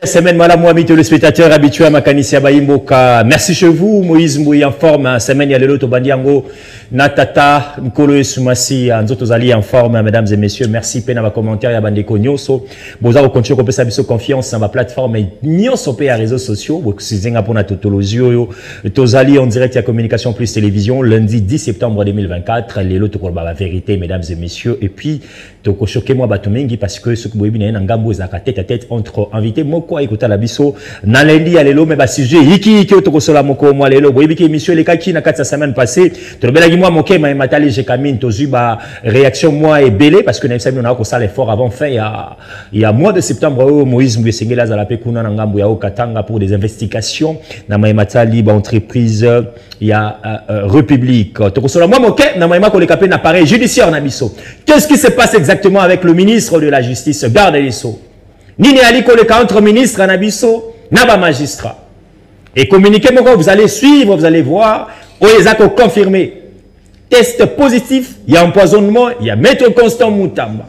Semaine, madame Mohamed, le spectateur habitué à Makanisia Baimboka. Merci chez vous, Moïse Mbouy en forme. Semaine, il y a le lot au Bandiango, Natata, Nkolo Soumasi, Nzotozali en forme, mesdames et messieurs. Merci, Pena, ma commentaire, ya Bandeko Nyoso. Boza, au continue, qu'on peut s'abisso confiance dans ma plateforme, et Nyoso, pe à réseaux sociaux. C'est Zenga pour la tautologie. Tozali en direct, il y a Communication Plus Télévision, lundi 10 septembre 2024. Les lots, pour la vérité, mesdames et messieurs. Et puis, toko choqué moi Batumengi, parce que ce que vous voyez, il y a un gambo, tête à tête entre invités. Moko, écoutez la biso, Nalendi, alelo, mais bas sujet, Hiki, toko sola moko, moi, lelo, vous voyez, monsieur, les kaki, na quatre semaine passée, tu le moi, moké, ma matali, j'ai camine, tozu, bah, réaction, moi, et belé, parce que nous avons ça l'effort avant fait, il y a mois de septembre, Moïse, Mbesengela, Zalapé, Kuna, Nangambo, Yao, Katanga, pour des investigations, na ma matali, bah, entreprise, il y a, République, toko sola, moi, moké, na ma ko le capé, n'appareil judiciaire, nabiso. Qu'est-ce qui se passe exactement avec le ministre de la Justice, Garde des Sceaux? Nini aliko le contre ministre Anabiso, naba magistrat. Et communiquez moi vous allez suivre, vous allez voir, Oezako confirmé. Test positif, il y a empoisonnement, il y a maître Constant Moutamba.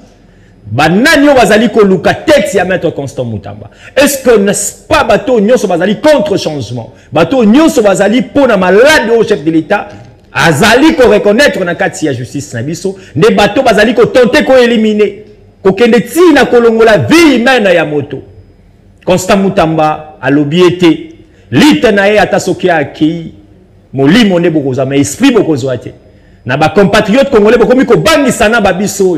Bananyo bazaliko luka texte, il y a maître Constant Moutamba. Est-ce que n'est-ce pas bateau nyoso bazali contre changement? Bateau nyoso bazali pour na malade au chef de l'État. Azali ko reconnaître na kati ya justice Nabiso, ne bateau bazali ko tenter ko éliminer. Kokende tina kolongola vie humaine ya moto. Constant Moutamba a l'obiété. L'itanae atasokia aki. Molimo ne bokoza, mais esprit bokozoate. Na ba compatriote congolais bokomi ko bangi sana babiso.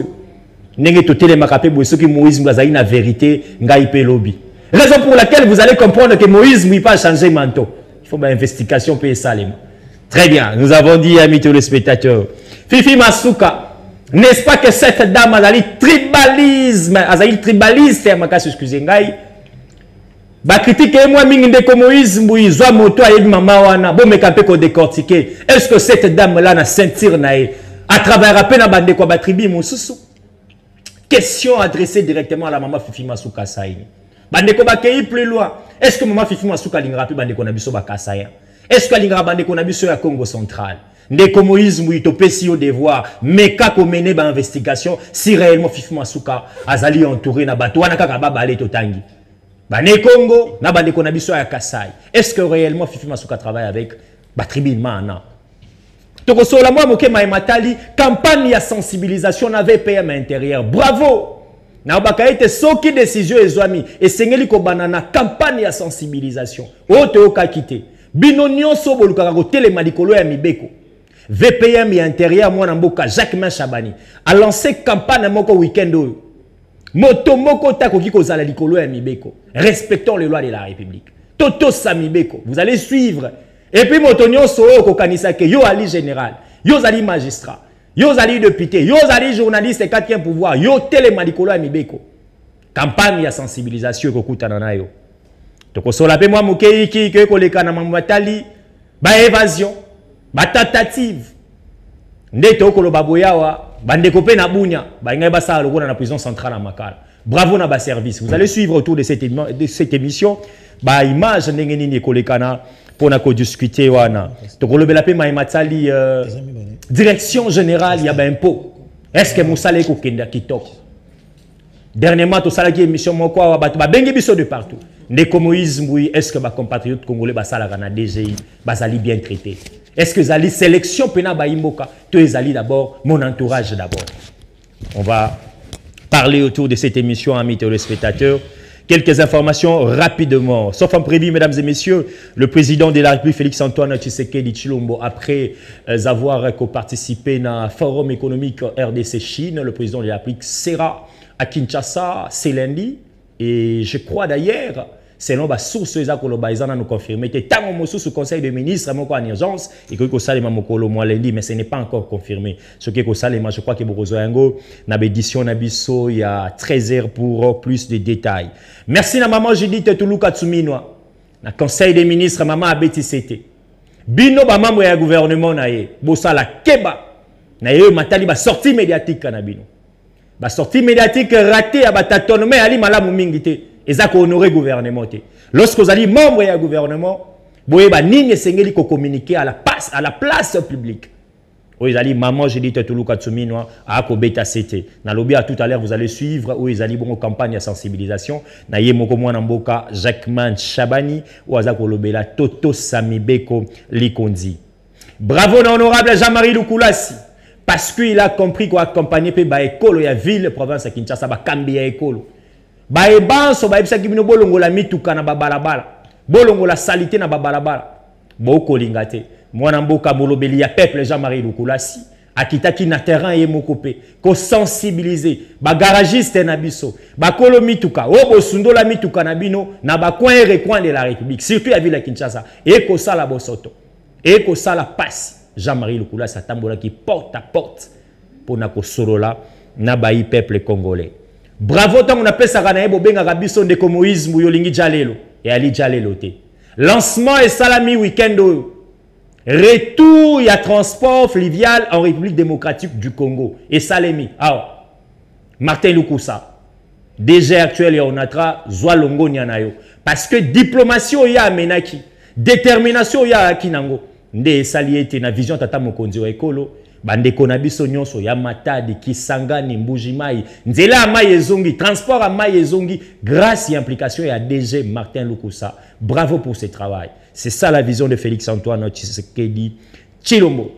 Nenge totele makape bo soki Moïse Mbazali na vérité ngai pe lobi. Raison pour laquelle vous allez comprendre que Moïse ne pas changer manteau. Il faut une investigation payer salima. Très bien, nous avons dit amis téléspectateurs. Fifi Masuka. N'est-ce pas que cette dame a dit tribalisme, a dit tribaliste, excusez moi, ba critique moi minginde comme Moïse Mbouy, zoa moto a maman wana, bon me capé ko décortiquer. Est-ce que cette dame là na ceinture nae à travers à peine bande ko ba tribi mususu? Question adressée directement à la maman Fifi Masuka Saïni. Bande ko ba kei plus loin. Est-ce que maman Fifi Masuka lingra pi bande ko na biso ba kasaya? Est-ce que lingra bande ko na biso ya Congo central? Ndeko Moïse Mbouy topesi au devoir mais kako mené ba investigation si réellement Fifi Masuka azali entouré na bato wana kaka ba balé totangi ba ne Congo na bande ko na biso ya Kasai. Est-ce que réellement Fifi Masuka travaille avec ba tribu mana? Toko sola moi moke matali campagne ya sensibilisation na VPM intérieur. Bravo. Na baka été soki décision ezwami et sengeli ko banana campagne ya sensibilisation. O te oka kité. Bino nyonso bolukaka ko telema likolo ya mibeko. VPM et intérieur, moi, Namboka, Jacques Chabani, a lancé campagne moko week-end. Moto moko tako kiko zala likolo ya mibeko. Respectons les lois de la République. Toto samibeko. Vous allez suivre. Et puis, moto nyonso ko kanisa ke yo ali général, yo zali magistrat, yo zali député, yo zali journaliste et quatrième pouvoir, yo telema likolo ya mibeko. Campagne ya sensibilisation ko kutana na yo. Toko sola pe moi mokei ki ko leka na mamatali, ba évasion. Ba tentative ndete okolo baboyawa bande kopé na bunya ba ngai ba sa lokona na prison centrale à Makala. Bravo na ba service. Vous allez suivre autour de cette émission ba image ndenge nini kolekana pour na ko discuter wana to kolobela pe mai matali direction générale ya ba impôt. Est-ce que musale ko kenda kitoko? Dernièrement to sala ki émission moko wa ba bengi biso de partout. Ndeko Moïse Mbouy, est-ce que ma compatriote congolais ba sala kana DGI ba sali bien traité? Est-ce que Zali sélection pena baimboka? Tu es Zali d'abord, mon entourage d'abord. On va parler autour de cette émission, amis téléspectateurs. Quelques informations rapidement. Sauf en prévu, mesdames et messieurs, le président de la République, Félix-Antoine Tshisekedi Tshilombo, après avoir participé à un forum économique RDC-Chine, le président de la République sera à Kinshasa, c'est lundi. Et je crois d'ailleurs, selon les sources qui nous confirmé, que tant que sous conseil de ministre, en urgence, et que Salema Mokolo moi lundi, mais ce n'est pas encore confirmé. Ce qui est Salema, je crois que Borozoyango, na édition Nabiso, il y a 13 heures pour plus de détails. Merci na maman Judith Toulouka Tsuminoa, na conseil des ministres, maman Abeti Sete. Bino ba membre ya gouvernement na ye, bosa la keba, na ye matali ba sortie médiatique na bino. Ba sortie médiatique ratée à ba tâtonnement ali malamu mingité. Et ça qu'on honorer gouvernement. Lorsque vous allez membre du gouvernement, vous avez communiquer à la place publique. Oizali maman je dis Tetulu Katsumino à Kobeta CT. Na lobby à tout à l'heure vous allez suivre Oizali bon campagne de sensibilisation na yemoko mwana mboka Jacquemin Chabani Oazako lobela Toto Samibeko Likondi. Bravo na honorable Jean-Marie Lukulasi parce qu'il a compris qu'on accompagner pe ba école ya ville province ya Kinshasa ba kambi ya école. Ba ebanso ba ebisa kibino bolongo la mituka na babalabala. Bolongo la salité na babalabala. Boko lingate. Mwana mboka molobeli ya peuple Jean-Marie Lukulasi akitaki na terrain ye mokope ko sensibiliser ba garagiste na biso ba kolo mituka obo sundola mituka na bino na ba coin et recoin de la République surtout ya ville ya Kinshasa et ko sala bosoto et ko sala passe Jean-Marie Lukulasi atambola ki porte à porte pour na ko solola na ba peuple congolais. Bravo tant on appelle ça kana ebo benga biso ndeko Moïse Mbuyolingi Jalelo et Ali Jalelo te. Lancement et salami week-end. Retour, il y a transport fluvial en République démocratique du Congo. Et Salemi. Alors, Martin Lukusa, DG actuel et on a Zwalongo Nyanayo. Parce que diplomatie, il y a Menaki. Détermination, il y a Akinango. Nde saliete na vision tata mokonzi wa ekolo. Bande konabiso nyonso ya Matadi, Kisangani, Mbujimai. Nzela amaye ezongi, transport amaye ezongi. Grâce et implication, il y a DG Martin Lukusa. Bravo pour ce travail. C'est ça la vision de Félix Antoine Tshisekedi Tshilombo.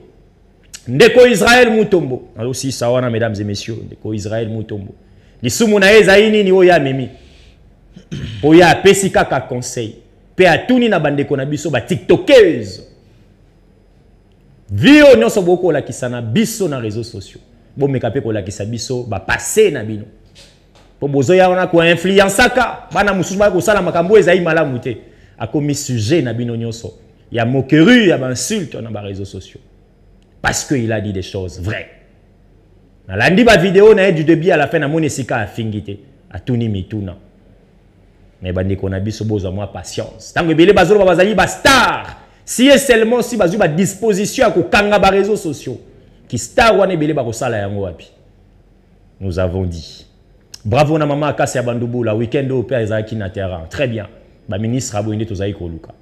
Ndeko Israël Mutombo. Alors aussi, ça va, mesdames et messieurs. Ndeko Israël Mutombo. Lisumuna ezaini ni oya memi. Oya pesika ka conseil. Pe atuni na bandeko na biso ba tiktokeuse. Vio nyonso boko la kisana biso na réseaux sociaux. Bo mekape ko la kisa biso ba passer na bino. Po bozo ya ona ko influencaka bana mususu ba ko sala makambo ezai malamu te. A commis sujet na bino nyonso. Il y a moquerie, il y a insulte dans les réseaux sociaux. Parce qu'il a dit des choses vraies. Dans la vidéo, na du début à la fin, na monesika a fingité. A tuni mituna. Mais bandi qu'on a biso bozo moi patience. Tant que bele bazolo bazali ba star. Si et seulement si bazu ba disposition à ko kanga ba réseaux sociaux. Qui star wane bele ba ko sala yango wapi. Nous avons dit. Bravo na maman Akasi ya Bandubu la week-end au père Isaac na terrain. Très bien. Ba ministre aboyinde tozali koluka.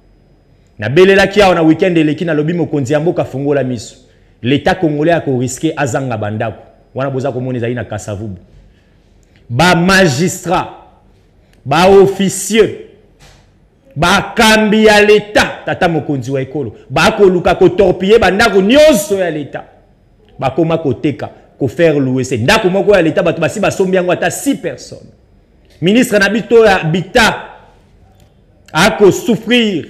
Na belela kia na week-end eleki na lobi mokonzi ya mboka fungola miso. L'état congolais a ko risquer azanga bandako. Wana boza ko moni zali na Kasavubu. Ba magistrat, ba officier, ba kambi ya l'état tata mokonzi wa ekolo. Ba ko luka ko torpiller bandako nyonso ya l'état. Ba koma ko teka, ko faire louer c'est ndako moko ya l'état bato basi basombi yango ata 6 personnes. Ministre nabito ya bita ako souffrir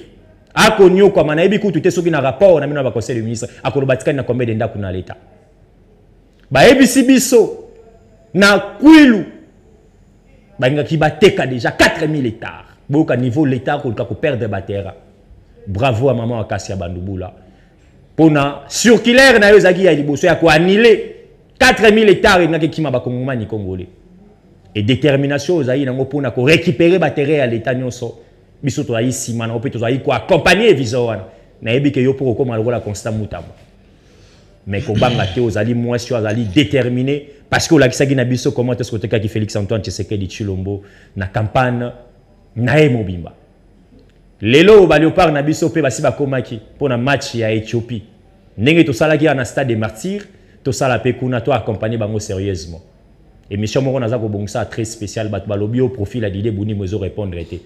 ako nyoko mana ebi kutu te soki na rapport na mino ba conseil du ministre ako lobatika na combien d'enda kuna l'état ba ebi sibiso na kwilu ba ngaki bateka déjà 4000 hectares boka niveau l'état ko perdre ba terre. Bravo à maman Akasi ya Bandubula pona circulaire na yo zaki ya liboso ya ko annuler 4000 hectares ngaki kima ba kongomani congolais et détermination ozayi nango pona ko récupérer ba terre à l'état nyonso. Biso to ayi sima na opeto ayi ko accompagner vision wana na yebi ke yo pour koma lokola constant mutamo mais ko banga te ozali mwasi ozali déterminé parce que olakisaki na biso comment est-ce que teka ki Félix Antoine Tshisekedi Tshilombo na campagne na ye mobimba lelo ba léopard na biso pe basi ba komaki pona match ya Éthiopie ndenge to salaki na stade des martyrs to sala pe kuna to accompagner bango sérieusement émission moko naza ko bongisa très spécial bat balobi au profil à Didé Boni mozo répondre été.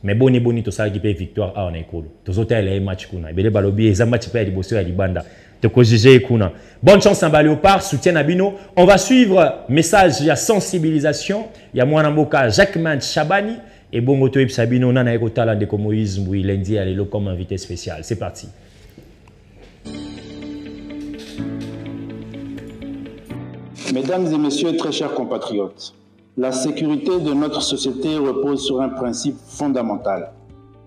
Mais boni to sala ki pe victoire a na ekolo. Tozota ele match kuna. Bele balobi eza match pe ya liboso ya libanda. Te ko juger kuna. Bonne chance à Léopard, soutien à Bino. On va suivre message ya sensibilisation ya mwana mboka Jacquemin Chabani et bongo to Sabino nana ekotala de ko Moïse Mbui lundi à lelo comme invité spécial. C'est parti. Mesdames et messieurs, très chers compatriotes, la sécurité de notre société repose sur un principe fondamental,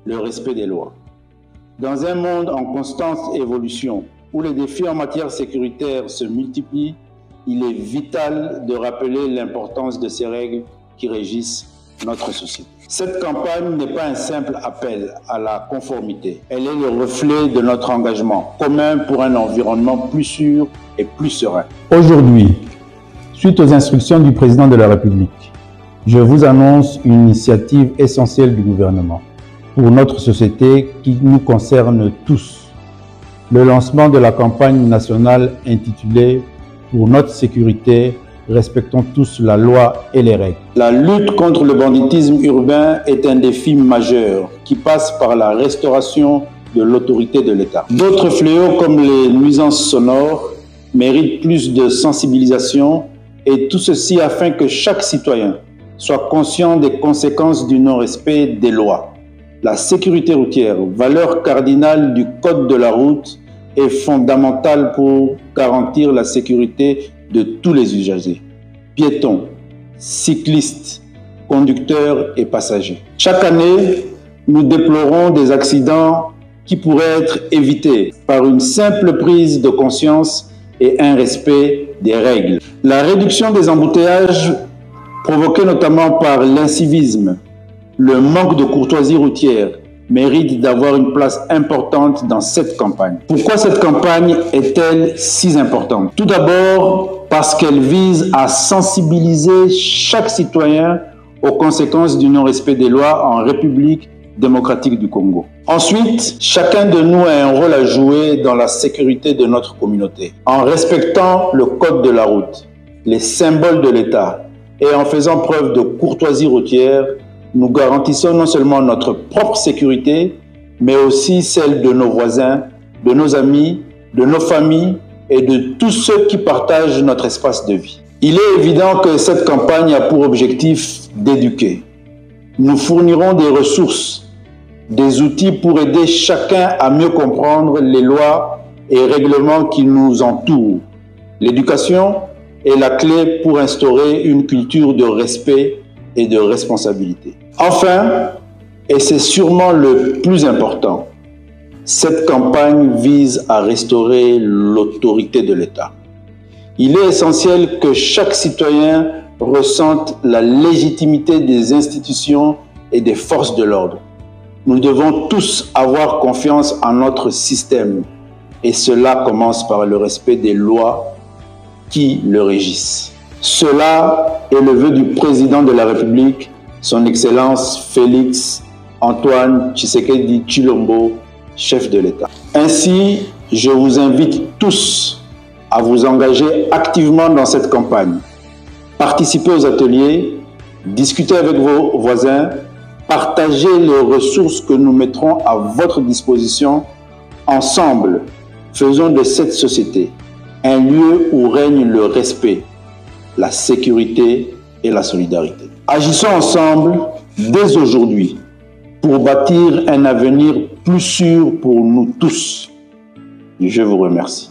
le respect des lois. Dans un monde en constante évolution, où les défis en matière sécuritaire se multiplient, il est vital de rappeler l'importance de ces règles qui régissent notre société. Cette campagne n'est pas un simple appel à la conformité. Elle est le reflet de notre engagement commun pour un environnement plus sûr et plus serein. Aujourd'hui, suite aux instructions du président de la République, je vous annonce une initiative essentielle du gouvernement pour notre société qui nous concerne tous. le lancement de la campagne nationale intitulée « Pour notre sécurité, respectons tous la loi et les règles ». La lutte contre le banditisme urbain est un défi majeur qui passe par la restauration de l'autorité de l'État. D'autres fléaux comme les nuisances sonores méritent plus de sensibilisation et tout ceci afin que chaque citoyen soit conscient des conséquences du non-respect des lois. La sécurité routière, valeur cardinale du code de la route, est fondamentale pour garantir la sécurité de tous les usagers, piétons, cyclistes, conducteurs et passagers. Chaque année, nous déplorons des accidents qui pourraient être évités par une simple prise de conscience et un respect des règles. La réduction des embouteillages provoqués notamment par l'incivisme, le manque de courtoisie routière, mérite d'avoir une place importante dans cette campagne. Pourquoi cette campagne est-elle si importante? Tout d'abord parce qu'elle vise à sensibiliser chaque citoyen aux conséquences du non-respect des lois en République démocratique du Congo. Ensuite, chacun de nous a un rôle à jouer dans la sécurité de notre communauté. En respectant le code de la route, les symboles de l'État et en faisant preuve de courtoisie routière, nous garantissons non seulement notre propre sécurité, mais aussi celle de nos voisins, de nos amis, de nos familles et de tous ceux qui partagent notre espace de vie. Il est évident que cette campagne a pour objectif d'éduquer. Nous fournirons des ressources, des outils pour aider chacun à mieux comprendre les lois et règlements qui nous entourent. L'éducation est la clé pour instaurer une culture de respect et de responsabilité. Enfin, et c'est sûrement le plus important, cette campagne vise à restaurer l'autorité de l'État. Il est essentiel que chaque citoyen ressente la légitimité des institutions et des forces de l'ordre. Nous devons tous avoir confiance en notre système et cela commence par le respect des lois qui le régissent. Cela est le vœu du président de la République, son Excellence Félix Antoine Tshisekedi Tshilombo, chef de l'État. Ainsi, je vous invite tous à vous engager activement dans cette campagne. Participez aux ateliers, discutez avec vos voisins, partagez les ressources que nous mettrons à votre disposition. Ensemble, faisons de cette société un lieu où règne le respect, la sécurité et la solidarité. Agissons ensemble dès aujourd'hui pour bâtir un avenir plus sûr pour nous tous. Je vous remercie.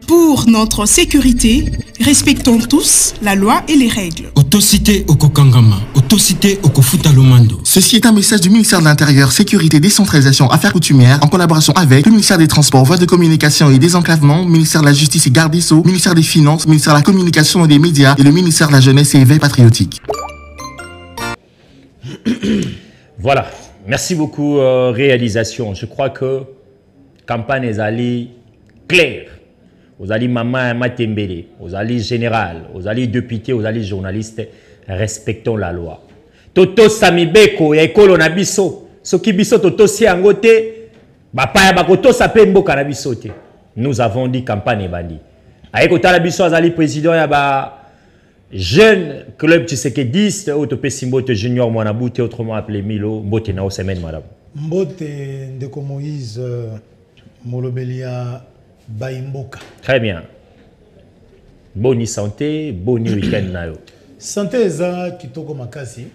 Pour notre sécurité, respectons tous la loi et les règles. Autocité Okokangama, autocité Okofutalomando. Ceci est un message du ministère de l'Intérieur, Sécurité, Décentralisation, Affaires coutumières, en collaboration avec le ministère des Transports, Voies de Communication et Désenclavement, ministère de la Justice et Garde des Sceaux, ministère des Finances, ministère de la Communication et des Médias et le ministère de la Jeunesse et Éveil patriotique. Voilà, merci beaucoup réalisation. Je crois que campagne est allée claire. Vous allez maman Matembele, vous allez général, vous allez député, vous allez journaliste, respectons la loi. Toto samibeko ya ekolo na biso, soki biso toto si angote, bapaya bakoto sape mboka na biso te. Nous avons dit campagne bandi. Ayekota la biso azali président ya ba jeune club Tshisekediste, autopé Simbote Junior Mwanabute, autrement appelé Milo, Mbote na semaine madame. Mbote ndeko Moïse Molobelia Baimboka. Très bien. Bonne santé, bon week-end nayo. Santé eza kitoko makasi.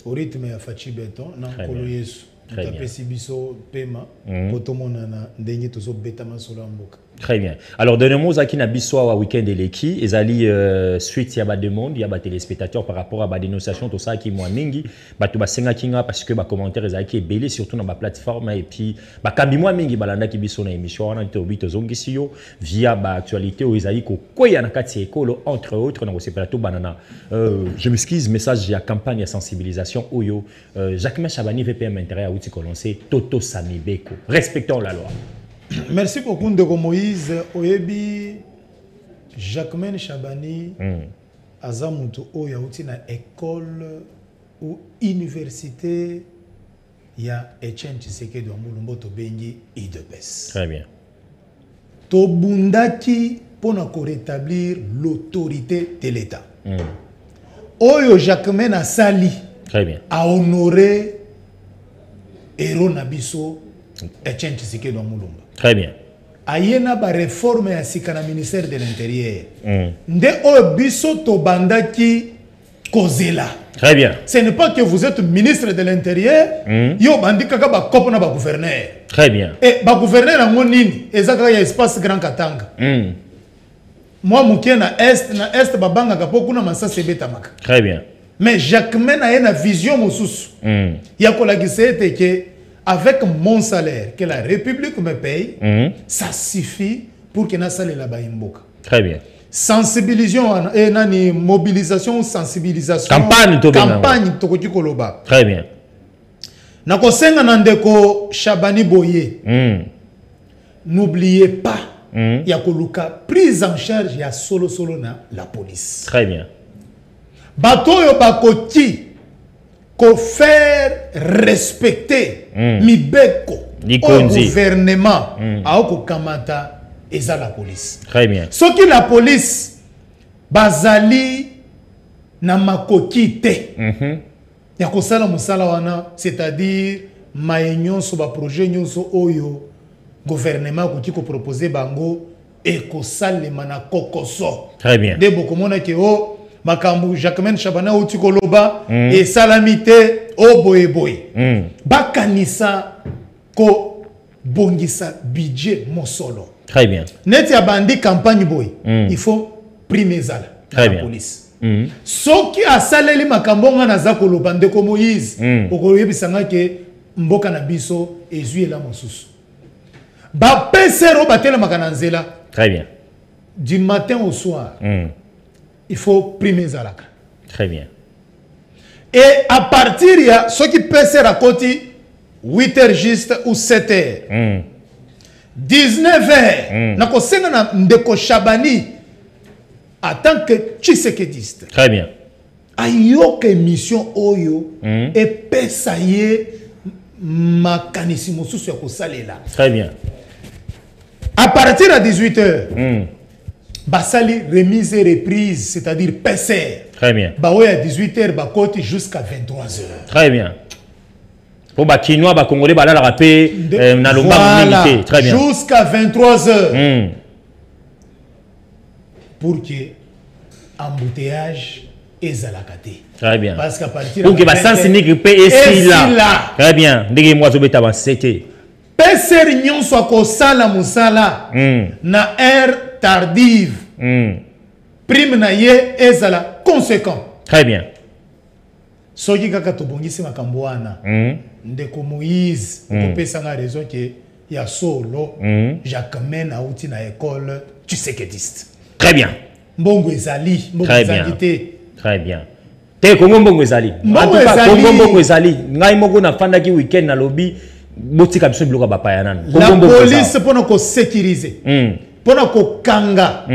Au rythme ya Fachi Beton na nkolo Yesu. Tapesi biso pema potomona na ndenge tozo betama solo mboka. Très bien. Alors, donnez-moi à qui n'a bissoa au week-end de l'équipe. Et allez suite, il y a des demandes, il y a des téléspectateurs par rapport à la dénonciation, tout ça qui moi mingi. Bah tu vas senga kinga parce que bah commentaires ils qui est belé surtout dans ma plateforme et puis bah kambi moi mingi balanda qui biso na émission on a été obito zongisio via bah actualité où ils ko quoi y a na kati école entre autres dans ce plateau banana. Je m'excuse message il y a campagne de sensibilisation oyo Jacques Chabani VPM intérêt à outil lancer Toto Samibeko. Respectons la loi. Merci beaucoup Ndeko Moïse. Oyebi Jacquemaine Chabani azamutu oya uti na école ou université ya Etienne Tshisekedi wa Mulumbo to bengi IDPS. Très bien. tobundaki pona ko rétablir l'autorité de l'État. Oyo Jacquemain a sali. Très bien. A honoré héros Nabiso Etienne Tshisekedi Mulumba. Très bien. Ayena ba réforme ya sikana ministère de l'Intérieur. Nde oyo biso to bandaki kozela. Très bien. Ce n'est pas que vous êtes ministre de l'Intérieur, yo bandi kaka ba kopo na ba gouverneur. Très bien. Et ba gouverneur na nini ezaka ya espace Grand Katanga. Moi mukie na est babanga kapo kuna masasa betamaka. Très bien. Mais Jacquemain a une vision mosusu. Ya kolagise que avec mon salaire que la République me paye, ça suffit pour que na sale la baimboka. Très bien. Sensibilisation et nani mobilisation, sensibilisation. Campagne tokoti koloba. Très bien. Na kosenga nandeko Chabani Boye. N'oubliez pas, il y a koluka prise en charge, il y a solo na la police. Très bien. Batoyo bakoti ko faire respecter mibeko au gouvernement a ko kamata eza la police. Très bien. Ce qui la police bazali na makoti te. Ya ko sala musala wana, c'est-à-dire maenyon so ba projet nyonso oyo gouvernement ko tiko proposer bango e ko salema na kokoso. Très bien. De bokomona ke o makambu Jacquemain Chabana utikoloba et salamité o boy boy. Bakanisa ko bongisa budget mosolo. Très bien. Net ya bandi campagne boy. Il faut primer zala. Très bien. Police. Soki asaleli makambo nga na zakoloba ndeko Moïse. Okoyebisanga ke mboka na biso ezui la mosusu. Ba pesero batela makananzela. Très bien. Du matin au soir. Il faut primer Zalaka. Très bien. Et à partir de ce qui peut se raconter 8h juste ou 7h. 19h. Nako senga na ndeko Chabani en tant que Tshisekediste. Très bien. Ayoka émission oyo et pesaye makanisi mosusu ya kosalela. Très bien. À partir de 18h. Basali remise et reprise, c'est-à-dire PCR. Très bien. Baoye à 18h, bakoti jusqu'à 23h. Très bien. Pour les Chinois, les Congolais, la rapé, na lomba milité. Très bien. Jusqu'à 23h. Pour que embouteillage est à la caté. Très bien. Parce qu'à partir pour que le sens grippé est là. Très bien. Dès moi, je vais t'avancer. PCR nyon soit ko sala musala na air tardive. Prime na ye ezala conséquent. Très bien. Soki kaka tobongisi makambo wana. Ndeko Moïse, on peut sa raison que ya solo Jacquemain a outi na école Tshisekediste. Très bien. Mbongo ezali, mbongo ezali. Très bien. Te Congo mbongo ezali. En tout cas Congo mbongo ezali. Ngai moko na fanda ki week-end na lobby. La police pour nous sécuriser, pour nous kanga,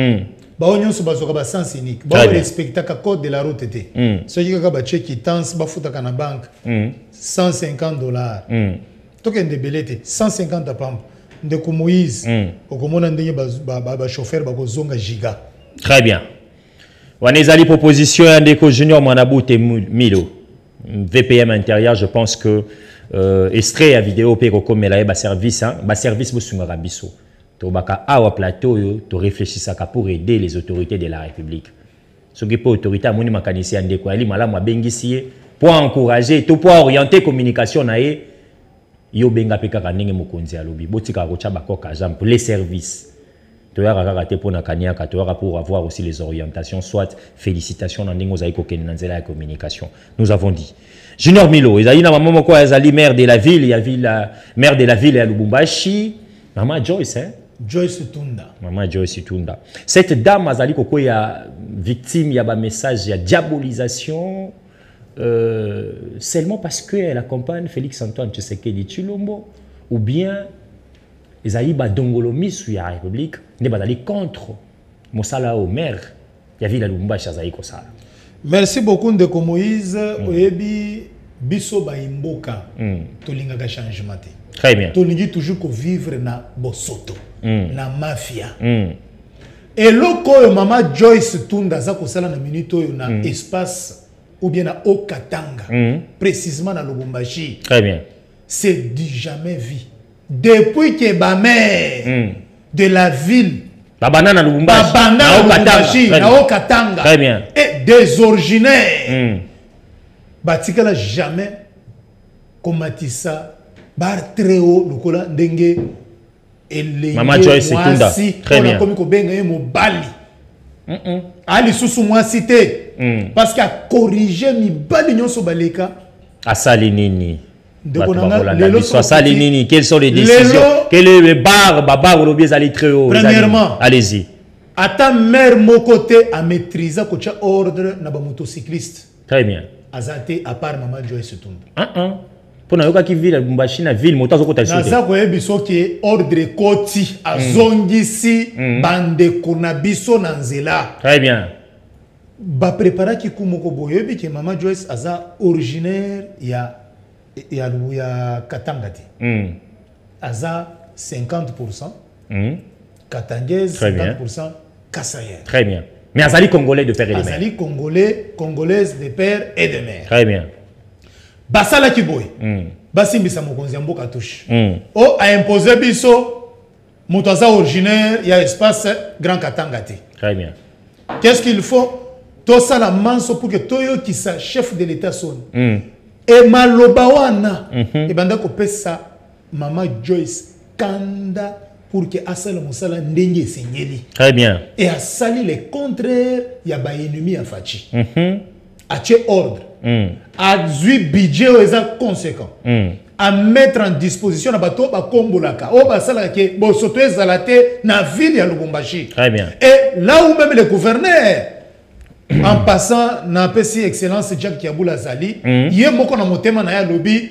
baonyo so bazoka ba sens unique, ba respecter ka code de la route té. So yika ba check quittance ba futa kana banque, $150. Token de belete 150 pam. Ndeko Moïse, okomona ndenge ba chauffeur ba kozonga giga. Très bien. Wanezali proposition ndeko Junior Mwanabute Milo. VPM intérieur, je pense que extrait à vidéo peko comme la ba service busunga biso to baka awa plateau yo to réfléchir pour aider les autorités de la République ce qui peut autorité amoni makanisi ande ko ali malamu abengisi pour encourager to pour orienter communication na ye yo benga peka kanenge mokonzi alobi botika ko cha bakoka jam pour les services to ya kaka te pour na kaniaka to ya pour avoir aussi les orientations soit félicitations na ndingo zaiko kenanzela ya communication nous avons dit Junior Milo, il a maman quoi, il maire de la ville, il y a maire de la ville à Lubumbashi, maman Joyce, hein? Joyce Tunda. Maman Joyce Tunda. Cette dame, Azali Koko, il y a victime, il y a un message, il y a diabolisation, seulement parce qu'elle accompagne Félix Antoine Tshisekedi Tshilombo, ou bien ils ont ba dongolomi sur la République, ils sont allés contre Mosala au maire, il y a ville à Lubumbashi, Azali Kosala. Merci beaucoup Ndeko Moïse. Oyebi biso ba imboka tolingaka changement. Très bien. Tolingi toujours ko vivre na bosoto, na mafia. Et loko Mama Joyce Tunda za ko sala na minute oyo na espace ou bien na Okatanga, précisément na Lubumbashi. Très bien. C'est du jamais vu. Depuis que ma mère de la ville Babana na Lubumbashi, na Okatanga, très bien. Et des originaires, batikala jamais komatisa bar très haut lokola ndenge elenge Mama Joyce Tunda, très bien. Comme ko benga ye mobali ali susu mwasi te parce que a corriger mi bali nyonso baleka asali nini. Nini. Quelles sont les décisions? Quel est le bar? Baba ou les très haut. Premièrement, allez-y. À ta mère, mon côté, à maîtriser coach ordre na ba motocycliste. Très bien. Azate à part Mama Joyce Tunda. Pour na qui ville Lubumbashi na ville moto azoko ta na za ko yebiso ke ordre koti azongisi bande kona biso na nzela. Très bien. Ba prépara ki kumoko boyebi ke Mama Joyce aza originaire ya Katanga te. Aza 50%. Katangaise 50%. Kassayer. Très bien. Mais Azali congolais de père et de mère. Azali congolaise de père et de mère. Très bien. Basala Kiboy. Basimbisa mokonzi ya mboka touche. O a imposé biso motoza originaire ya espace Grand Katanga te. Très bien. Qu'est-ce qu'il faut? Tout ça la manso pour que Toyo qui sa chef de l'état sonne. Et malobawana et banda ko pesa Mama Joyce kanda pour que asala musala ndenge senyeli. Très bien. Et a sali le contraire ya ba ennemi ya fachi. A tché ordre. A zui budget oza conséquent. À mettre en disposition na bato ba kombolaka. O ba sala ke bo soto ezalate na ville ya Lubumbashi. Très bien. Et là où même le gouverneur en passant na pesi excellence Jack Kiabula Zali yé moko na motema na ya lobi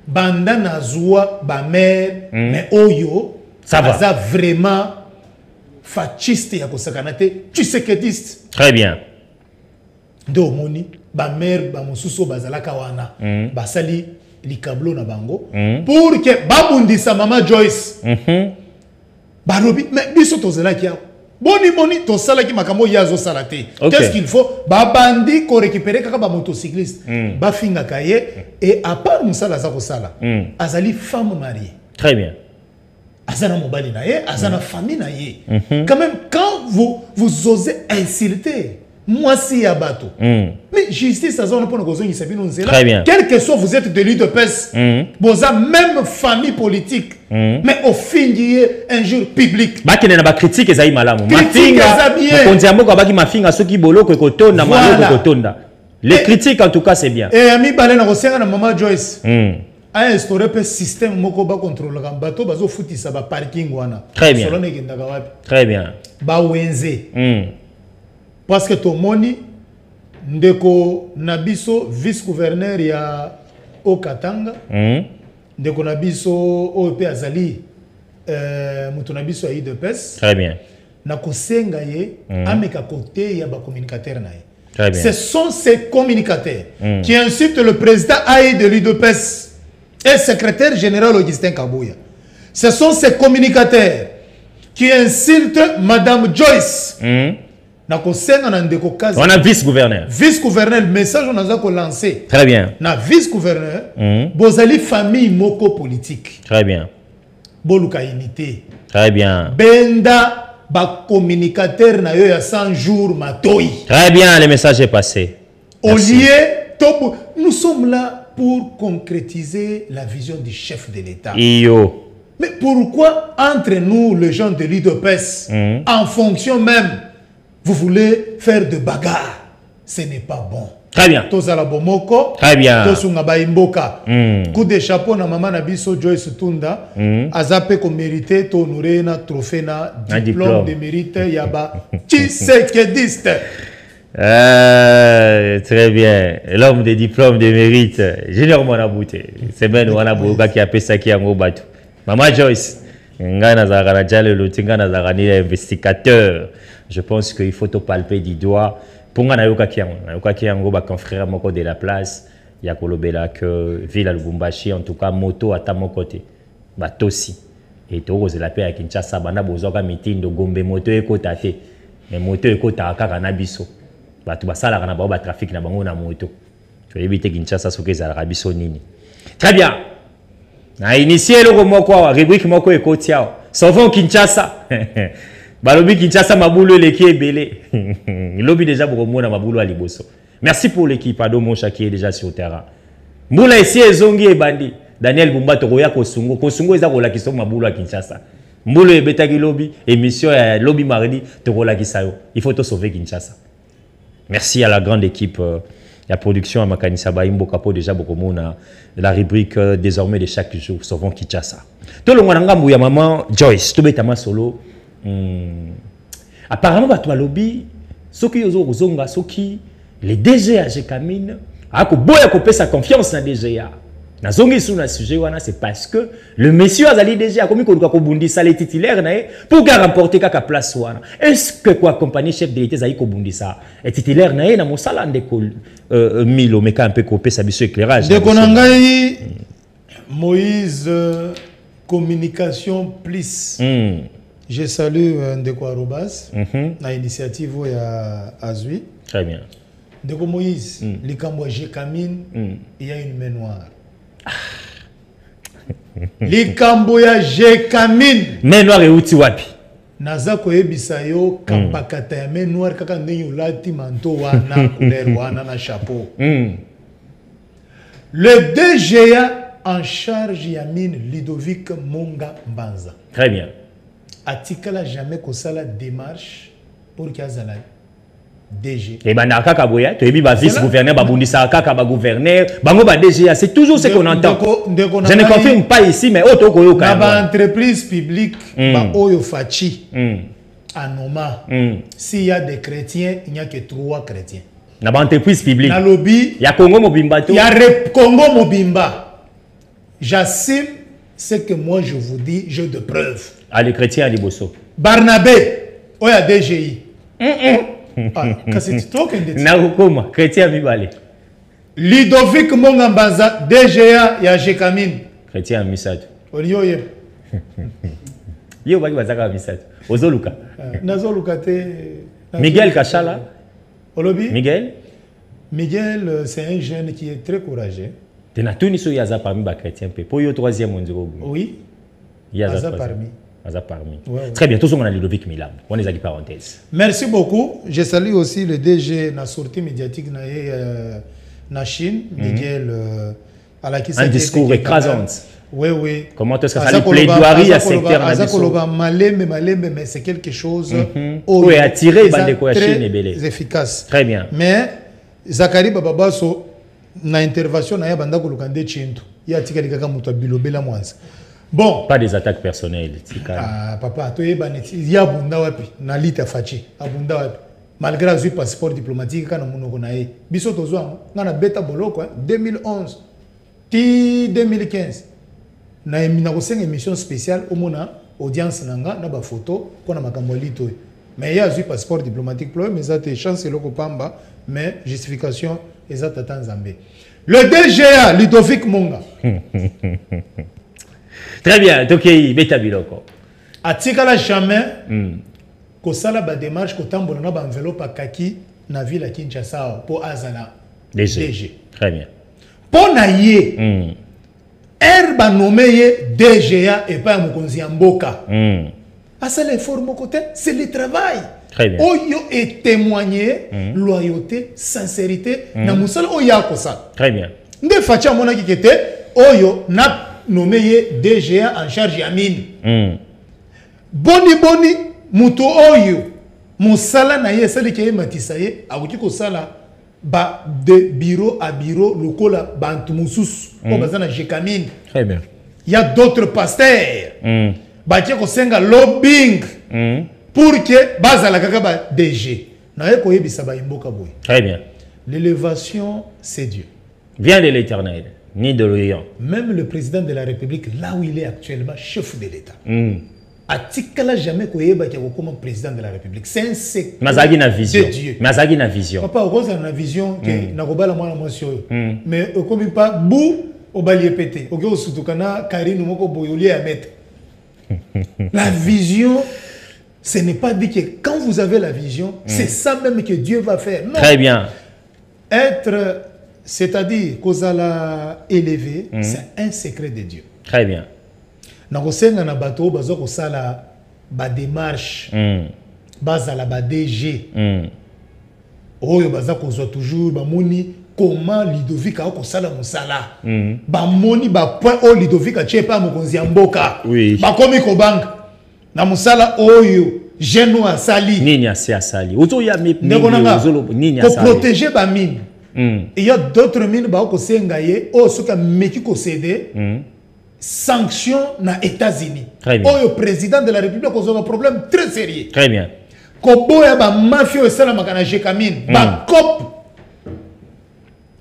banda na zwa ba mère mais oyo ça va ça vraiment fasciste ya kosakana te tshisekediste. Très bien. Do moni ba mère ba mosusu bazalaka wana basali likablo na bango pour que babundisa Mama Joyce ba lobi mais biso tozalaki boni to sala ki makambo yazo salate. Qu'est-ce qu'il faut? Babandi ko récupérer kaka ba motocycliste. Ba finga kaye et à part musala za ko sala. Azali femme mariée. Très bien. Azana mobali na ye, azana famille na ye. Quand même quand vous osez insulter moi si ya bato. Mais justice azona pour nous sabino nzela. Très bien. Quel que soit vous êtes de l'UDPS. Boza même famille politique. Mais au fin un jour public. Ba kene na ba critique ezai malamu. Mafinga. Konzi amoko ba ki mafinga soki boloko ekotonda maloko ekotonda. Les critiques en tout cas c'est bien. Et ami balena kosenga na Mama Joyce. A instauré un système moko ba contrôler ka bato bazo futisa ba parking wana. Très bien. Solo nekenda ka wapi. Très bien. Ba wenze. Parce que to moni ndeko nabiso vice-gouverneur ya Okatanga. Ndeko nabiso OP Azali mutu nabiso ya IDPS. Très bien. Na kosenga ye ameka côté ya ba communicateur na ye. Très bien. Ce sont ces communicateurs qui insultent le président AI de l'UDPS et secrétaire général Augustin Kabouya. Ce sont ces communicateurs qui insultent Madame Joyce. Na kosenga na ndeko kazi. On a vice-gouverneur. Vice-gouverneur, le message on a lancé. Très bien. Na vice-gouverneur, bozali famille moko politique. Très bien. Boluka unité. Très bien. Benda ba communicateur na yo ya 100 jours matoi. Très bien, le message est passé. Au lieu, nous sommes là pour concrétiser la vision du chef de l'État. Iyo. Mais pourquoi entre nous, les gens de l'UDPS, en fonction même, vous voulez faire de bagarre? Ce n'est pas bon. Très bien. Tozala bomoko. Très bien. Tosunga baimboka. Coup de chapeau na maman na biso Joyce Tunda. Azape ko mérité to honorer na trophée na diplôme de mérite yaba Tshisekediste. Très bien. L'homme des diplômes de mérite. Junior Monabouté. C'est ben wana boka qui a pesa ki yango batu. Maman Joyce. Ngana zara jale lotinga zara ni investigateur. Je pense qu'il faut te palper du doigt. Pour nga nayoka kiango ba confrère moko de la place ya kolobela que ville à Lubumbashi en tout cas moto à ta mon côté batosi et toko la paix à Kinshasa bana bozoka mitindo gombe moto ekota te mais moto ekota kaka na biso batu basala kana ba trafic na bango na moto to éviter Kinshasa soke za rabiso nini. Très bien. Na initier le moko wa rubrique moko ekotia sauvons Kinshasa. Balobi Kinshasa mabulu leki ebele. Lobi déjà pour mona mabulu à liboso. Merci pour l'équipe Ado Moncha qui est déjà sur le terrain. Mbula ici ezongi ebandi. Daniel Bumba tokoya kosungo. Kosungo eza ko lakiso mabulu à Kinshasa. Mbulu ebetaki lobi émission ya lobi mardi tokola kisayo. Il faut te sauver Kinshasa. Merci à la grande équipe la production à Makanisa Baimbo Kapo déjà beaucoup mona la rubrique désormais de chaque jour sauvons Kinshasa. Tout le monde ngambu ya maman Joyce to betama solo. Apparemment bato lobby soki yozo kozonga soki les DGA Jekamine ako boya ko pesa confiance na DGA na zongi sous na sujet wana c'est parce que le monsieur azali DGA komi ko ko bundisa les titulaires na pour ga remporter kaka place wana est-ce que quoi compagnie chef de l'État zali ko bundisa et titulaire na na mosala ndeko milo meka un peu ko pesa biso éclairage de konangai Moïse communication plus. Je salue Ndeko Arobas, na initiative ya Azui. Très bien. Ndeko Moïse, les Cambois Jekamine, il y a une main noire. Les Cambois Jekamine. Main noire et outi wapi. Naza koyebisa yo kampakata ya main noire kaka ndenge ulati manto wana couleur wana na chapeau. Le DGA en charge Yamine Ludovic Monga Mbanza. Très bien. Atikala jamais que ça la démarche pour qu'il y ait DG. Et ben kaka boya, tu es vice-gouverneur, babundisa kaka ba gouverneur, bango ba DG, c'est toujours ce qu'on entend. Je ne confirme pas ici mais auto koyo ka. Ba entreprise publique ba oyo fachi. Anoma. S'il y a des chrétiens, il n'y a que 3 chrétiens. Na ba entreprise publique. Na lobby, il y a Congo Mobimba to. Il y a Congo Mobimba. J'assume ce que moi je vous dis, j'ai de preuves. À les chrétiens à Liboso. Barnabé, il y a DGI. C'est trop qu'un détail. Narukoma, chrétien Mibale. Ludovic Mongambaza, DGA, il y a Jekamine. Chrétien Misad. Olioye. Yo baki bazaka Misad. Ozoluka. Nazoluka te. Miguel Kachala. Olobi. Miguel. Miguel, c'est un jeune qui est très courageux. Tenatuni so yaza parmi ba chrétien pe. Pour yo troisième mondial. Oui. Yaza parmi. Ouais. Très bien, tous on a Ludovic Milam. On les a dit parenthèse. Merci beaucoup. Je salue aussi le DG na sortie médiatique na Chine, Miguel un discours écrasant. Oui, oui. Comment est-ce que ça lui plaidoirie à secteur Malembe, mais c'est quelque chose où est attiré Bandeko Chine et Belé. Efficace. Très bien. Mais Zakari Bababaso na intervention na ya bandako lukande chintu. Ya tikali kaka muto bilobela mwanza. Bon. Pas des attaques personnelles. Ah, papa, il y a abunda wapi, na lita fachi, abunda wapi. Malgré le passeport diplomatique, quand on a eu, biso tozwa, on a beta boloko, 2011, 2015. Na une émission spéciale, au mona audience nanga, na ba photo, qu'on a makambolito. Mais il y a un passeport diplomatique, mais ça te chance le pamba, mais justification, et ça t'attend Zambé. Le DGA, Ludovic Monga. Très bien, donc beta biloko. Atikala jamais ko sala ba démarche ko tambola na ba enveloppe kaki na ville à Kinshasa pour azana DG. Très bien. Pour na ye ba nommé DGA et pas mokonzi mboka. Asa l'effort mon côté, c'est le travail. Très bien. Oyo et témoigner loyauté, sincérité na musala oya ko ça. Très bien. Nde facha mona ki kete oyo na nommé DGA en charge Yamine. Boni, muto oyo, musala na ye, sali ke matisaye, awuki ko sala, ba de bureau à bureau, lokola, bantumoussous, ko bazana Jekamine. Très bien. Il y a d'autres pasteurs. Ba ki ko senga lobbying, pour que bazala kaka ba DG. Na ye ko yebisa ba imboka boy. Très bien. L'élévation, c'est Dieu. Vient de l'Éternel. Ni de l'Orient. Même le président de la République, là où il est actuellement, chef de l'État. Atikala jamais koyeba ki comme président de la République. C'est un secret Mazagi na vision. de Dieu. Mazagi na vision. Papa, on a une vision que na kobala mwana mwasi oyo. Mais comme pas bou Obali pété. Ok, au Soutoukana, Karine Moko Boyoli à mettre. La vision, ce n'est pas dit que quand vous avez la vision, c'est ça même que Dieu va faire. Non. Très bien. Être, c'est-à-dire qu'on a élevé, c'est un secret de Dieu. Très bien. Dans le sein de bateau, on a la démarche, la DG. Oyo baza kozwa toujours bamoni comment Ludovic a kosala musala bamoni ba point o Ludovic a tchepa mokonzi ya mboka bakomi kobanga na musala oyo geno asali nini asali ozo ya nini asali pour protéger ba mine il y a d'autres mines ba ko senga ye o soka meki ko céder sanction na États-Unis oyo président de la République a un problème très sérieux. Très bien. Koboya ba mafia et ça la makana Jekamine ba cop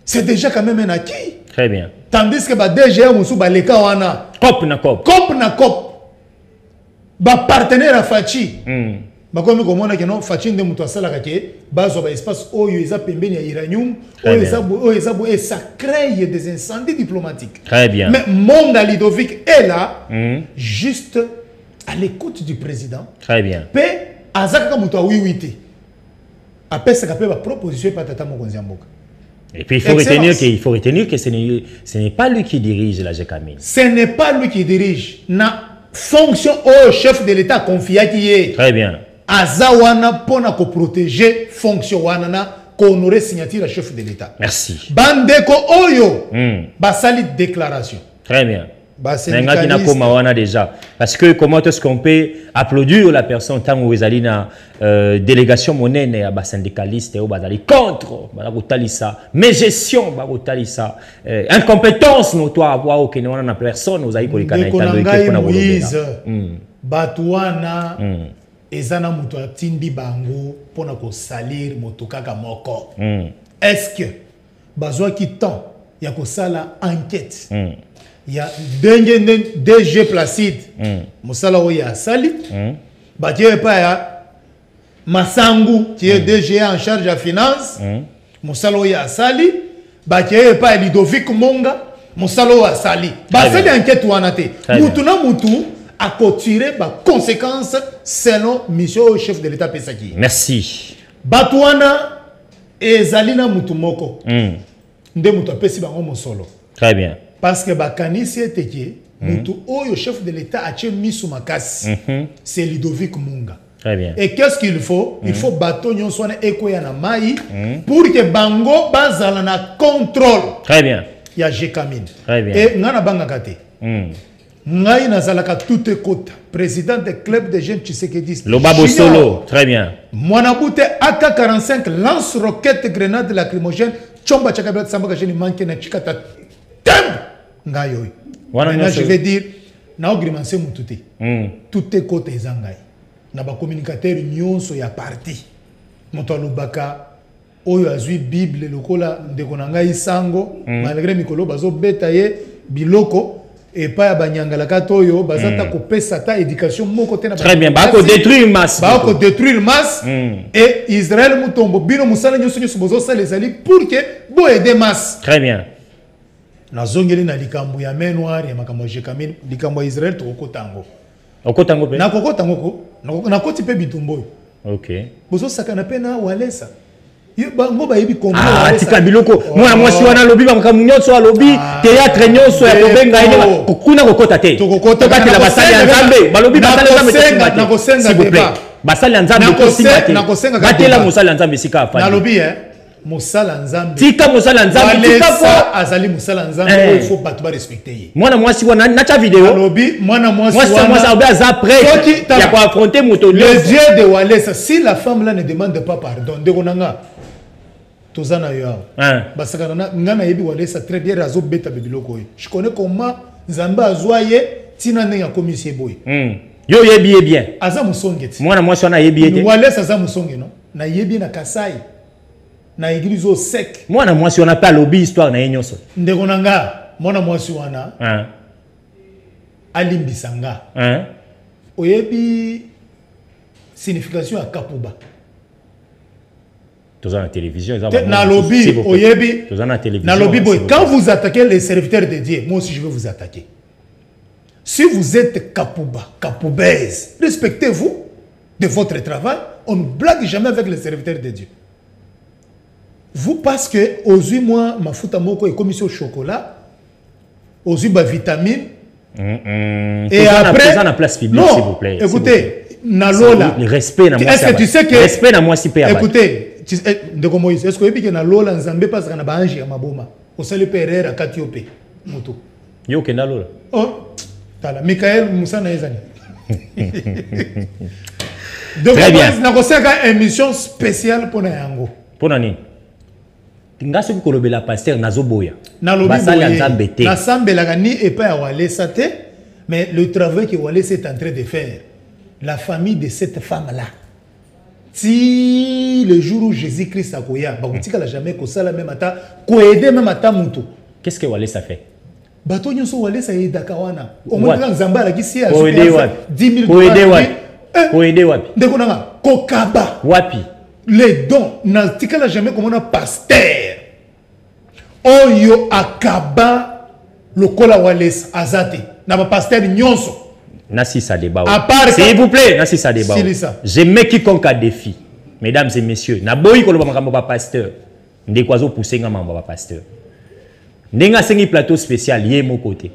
c'est déjà quand même un acquis. Très bien. Tandis que ba DGA musu ba leka wana cop na cop ba partenaire à Fachi ba komi komona que non Fachi nde mutu asala kake bazo ba espace oyo eza pembeni ya uranium oyo eza et ça crée des incendies diplomatiques. Très bien. Mais Monda Ludovic est là juste à l'écoute du président. Très bien. Azaka mutu oui witi apesa kape ba proposition pa tata mokonzi mboka. Et puis il faut retenir que ce n'est pas lui qui dirige la Jekamine. Ce n'est pas lui qui dirige. Na fonction au chef de l'État confié qui est. Très bien. Azawana pona ko protéger fonction wana na ko honorer signature à chef de l'État. Merci. Bandeko oyo basali déclaration. Très bien. Déjà. Parce que comment est-ce qu'on peut applaudir la personne tant que vous avez une délégation monnaie à syndicaliste ou contre mais gestion incompétence notoire à voir aucune personne vous avez Batouana ezana mutu atindi bango pona ko salir motokaka moko. Est-ce que bazwa ki temps ya ko sala enquête? Il y a DG Placide, Moussala Oya Sali, Batie Paya Massangu, qui est DG en charge de la finance, Moussala Oya Sali, Batie Paya Ludovic Monga, Moussala Oya Sali. C'est l'enquête ou anate. Moutuna Moutou a cotiré les conséquences selon mission au chef de l'État Pesaki. Merci. Batouana et Zalina Moutumoko. Nde Moutou Pesi Bango Moussolo. Très bien. Parce que Bakanisi était qui le chef de l'État a tué Misoumakasi. C'est Ludovic Munga. Très bien. Et qu'est-ce qu'il faut? Il faut bateau nyon soit ekoyana mai pour que Bango bazala na contrôle. Très bien. Il y a Jekamine. Très bien. Et ngana banga kate. Ngai nazalaka tout écoute. Président du club de jeunes Tshisekedi. Lobabo Solo. Très bien. Mwanabute AK-45 lance roquette grenade lacrymogène. Chomba Chakabet Sambaka Jeni manque na chikata. Maintenant, je vais dire, na ogrimanse mututi. Tout est côté zangai. Na ba communicateur nyonso ya parti. Moto lubaka oyo azui Bible lokola ndeko na ngai sango malgré mikolo bazo betaye biloko et pas ya banyangala katoyo bazata ko pesa ta éducation moko tena. Très bien, ba ko détruire masse. Ba ko détruire masse et Israël mutombo bino musala nyonso nyonso bozo sala ezali pour que bo aider masse. Très bien. Na zongeli na likambo ya main noire ya makambo Jekamine likambo ya Israël to kotango. Okotango pe. Na kokotango ko na koti pe bitumbo. OK. Bozo sakana pe na walesa. Yo bango ba yebi kombo walesa. Ah tika biloko. Mwana mwasi wana lobi ba makamunyotso alobi théâtre nyonso ya kobenga ine kuna kokota te. Tokokota kati la basali ya Nzambe. Balobi basali ya Nzambe. Na kosenga débat. Basali ya Nzambe ko singate. Na kosenga batela musali ya Nzambe sika afani. Na lobi Moussala Nzambe. Tika Moussala Nzambe. Tika kwa azali Moussala Nzambe. Il faut pas tout respecter. Mwana mwasi wana na cha vidéo. Alobi mwana mwasi wana. Moi ça obe za prêtre. Il y a quoi affronter moto. Le Dieu de Walesa, si la femme là ne demande pas pardon, de konanga. Tozana yo. Basaka na ngana yebi Walesa très bien razo beta biloko. Je connais comment Nzambe azwaye tina ne ya commissaire boy. Yo yebi bien. Aza musongeti. Mwana mwasi wana yebi bien. Walesa aza musonge no. Na yebi na Kasai. Na église au sec. Moi, moi, si on n'a pas lobby histoire na enyoso. Ndegonanga, moi si wana. Alimbisanga. Oyebi signification à Kapuba. Tous en télévision. Na lobby, oyebi. Tous en télévision. Na lobby, quand vous attaquez les serviteurs de Dieu, moi aussi je vais vous attaquer. Si vous êtes Kapoubèze, respectez-vous de votre travail. On ne blague jamais avec les serviteurs de Dieu. Vous, parce que, aux yeux, moi, ma fouta moko est commis au chocolat, aux yeux, vitamine. Et après, la place publique, s'il vous plaît. Écoutez, Nalola. Respect na moi. Est-ce que tu sais que. Respect na moi si père. Écoutez, Ndeko Moïse, est-ce que tu sais que Nalola Nzambe passe à Nabanji à Maboma? Au salut Pereira, Katiope. Moto. Yo, que Nalola. Oh, tala. Michael Moussa Naezani. Donc, très bien. Nous avons une émission spéciale pour Nayango. Pour Nani. Ngaso ki kolobela pasteur nazoboya. Basali Nzambe te. Nasambe la ni et pas Wale Sate, mais le travail que Wale est en train de faire, la famille de cette femme-là. Si le jour où Jésus-Christ a koya, baoutika la jamais ko sala même ata, ko aider même ata mutu. Qu'est-ce que Wale ça fait? Bato nyonso Wale ça yi dakawana. Au moins dans Zamba la kisi a 10 000 $. Ko aider wapi? Ndeko nanga kokaba. Wapi? Les dons, n'antika la jamais comme on a pasteur. Oyo akaba lokola Wales azate. Na ba pasteur nyonso. Nasi sa débat. S'il vous plaît, Nasi sa débat. Je mets quiconque à défi. Mesdames et messieurs, na boyi ko loba makambo ba pasteur. Ndekwazo pousser nga mamba ba pasteur. Ndenga sengi plateau spécial yé mon côté.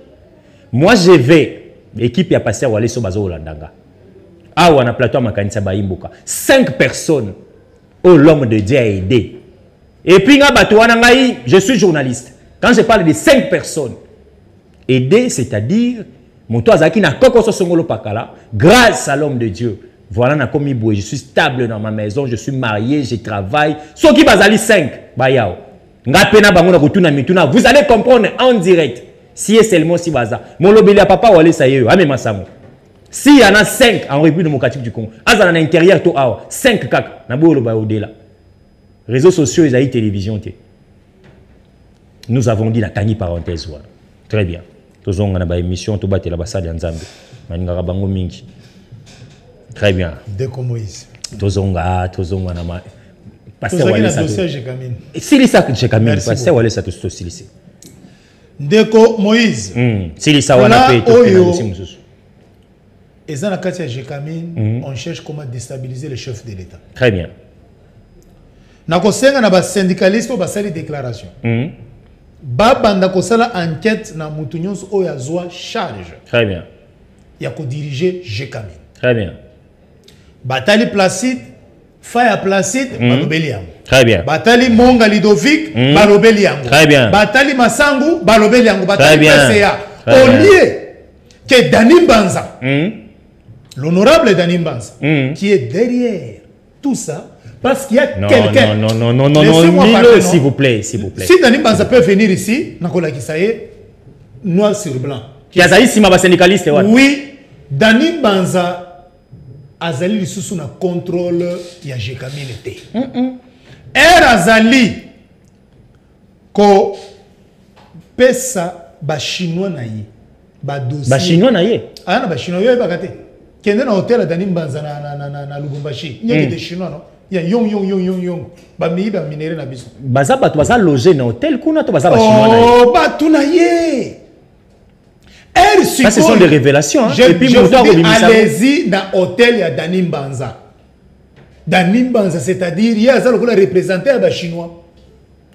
Moi je vais équipe ya pasteur Wales so bazo landanga. Ah on a plateau makanisa ba imboka. 5 personnes. Oh, l'homme de Dieu a aidé. Et puis, je suis journaliste. Quand je parle de 5 personnes, aider, c'est-à-dire, mon toit Zaki n'a pas grâce à l'homme de Dieu. Voilà, je suis stable dans ma maison, je suis marié, je travaille. Ceux qui basali 5, vous allez comprendre en direct. Si et seulement si baza. Mon lobby a papa ou allez ça y est, mais massamo. S'il y en a 5 en République démocratique du Congo, à l'intérieur, 5 kak, réseaux sociaux et télévision. Nous avons dit la tani parenthèse. Très bien. Nous avons une émission, nous avons la Nzambe. Très bien. Ndeko Moïse. Nous avons Pasteur Wale Sato. Si ça que j'ai quand même Pasteur Wale Sato Silisa. Ndeko Moïse. Silisa wana pe to et dans la carte de on cherche comment déstabiliser le chef de l'État. Très bien. Nakosenga na ba syndicaliste ba sali déclaration. Banda kosala enquête na mutu nyonso o ya zwa charge. Très bien. Ya ko diriger Jekamin. Très bien. Batali Placide, Faya Placide, balobeli yango. Très bien. Batali Monga Ludovic, balobeli yango. Très bien. Batali Masangu, balobeli yango. Batali PCA. Au lieu que Dani Banza, l'honorable Dani Banza, qui est derrière tout ça, parce qu'il y a quelqu'un. Non, s'il vous plaît, s'il vous plaît. Si Dani Banza peut venir ici, Nakola Kisaye, noir sur blanc. Syndicaliste, oui, Dani Banza azali sous na contrôle ya Jekamine te. Azali ko pesa ba chinois na yi. Ba dossier. Ba chinois na yi. Ah na ba chinois yo ba kate. Kende na hôtel Dani Banza na Lubumbashi. Il y a des chinois non. Il y a yong ba mi ba minere na biso. Baza bato baza loger na hôtel kuna to baza ba chinois na yi. Oh ba tuna ye. Ça, ce sont des révélations. Hein. Et puis, allez-y dans l'hôtel, il y a Dani Banza. Dani Banza, c'est-à-dire, il y a un représentant des Chinois.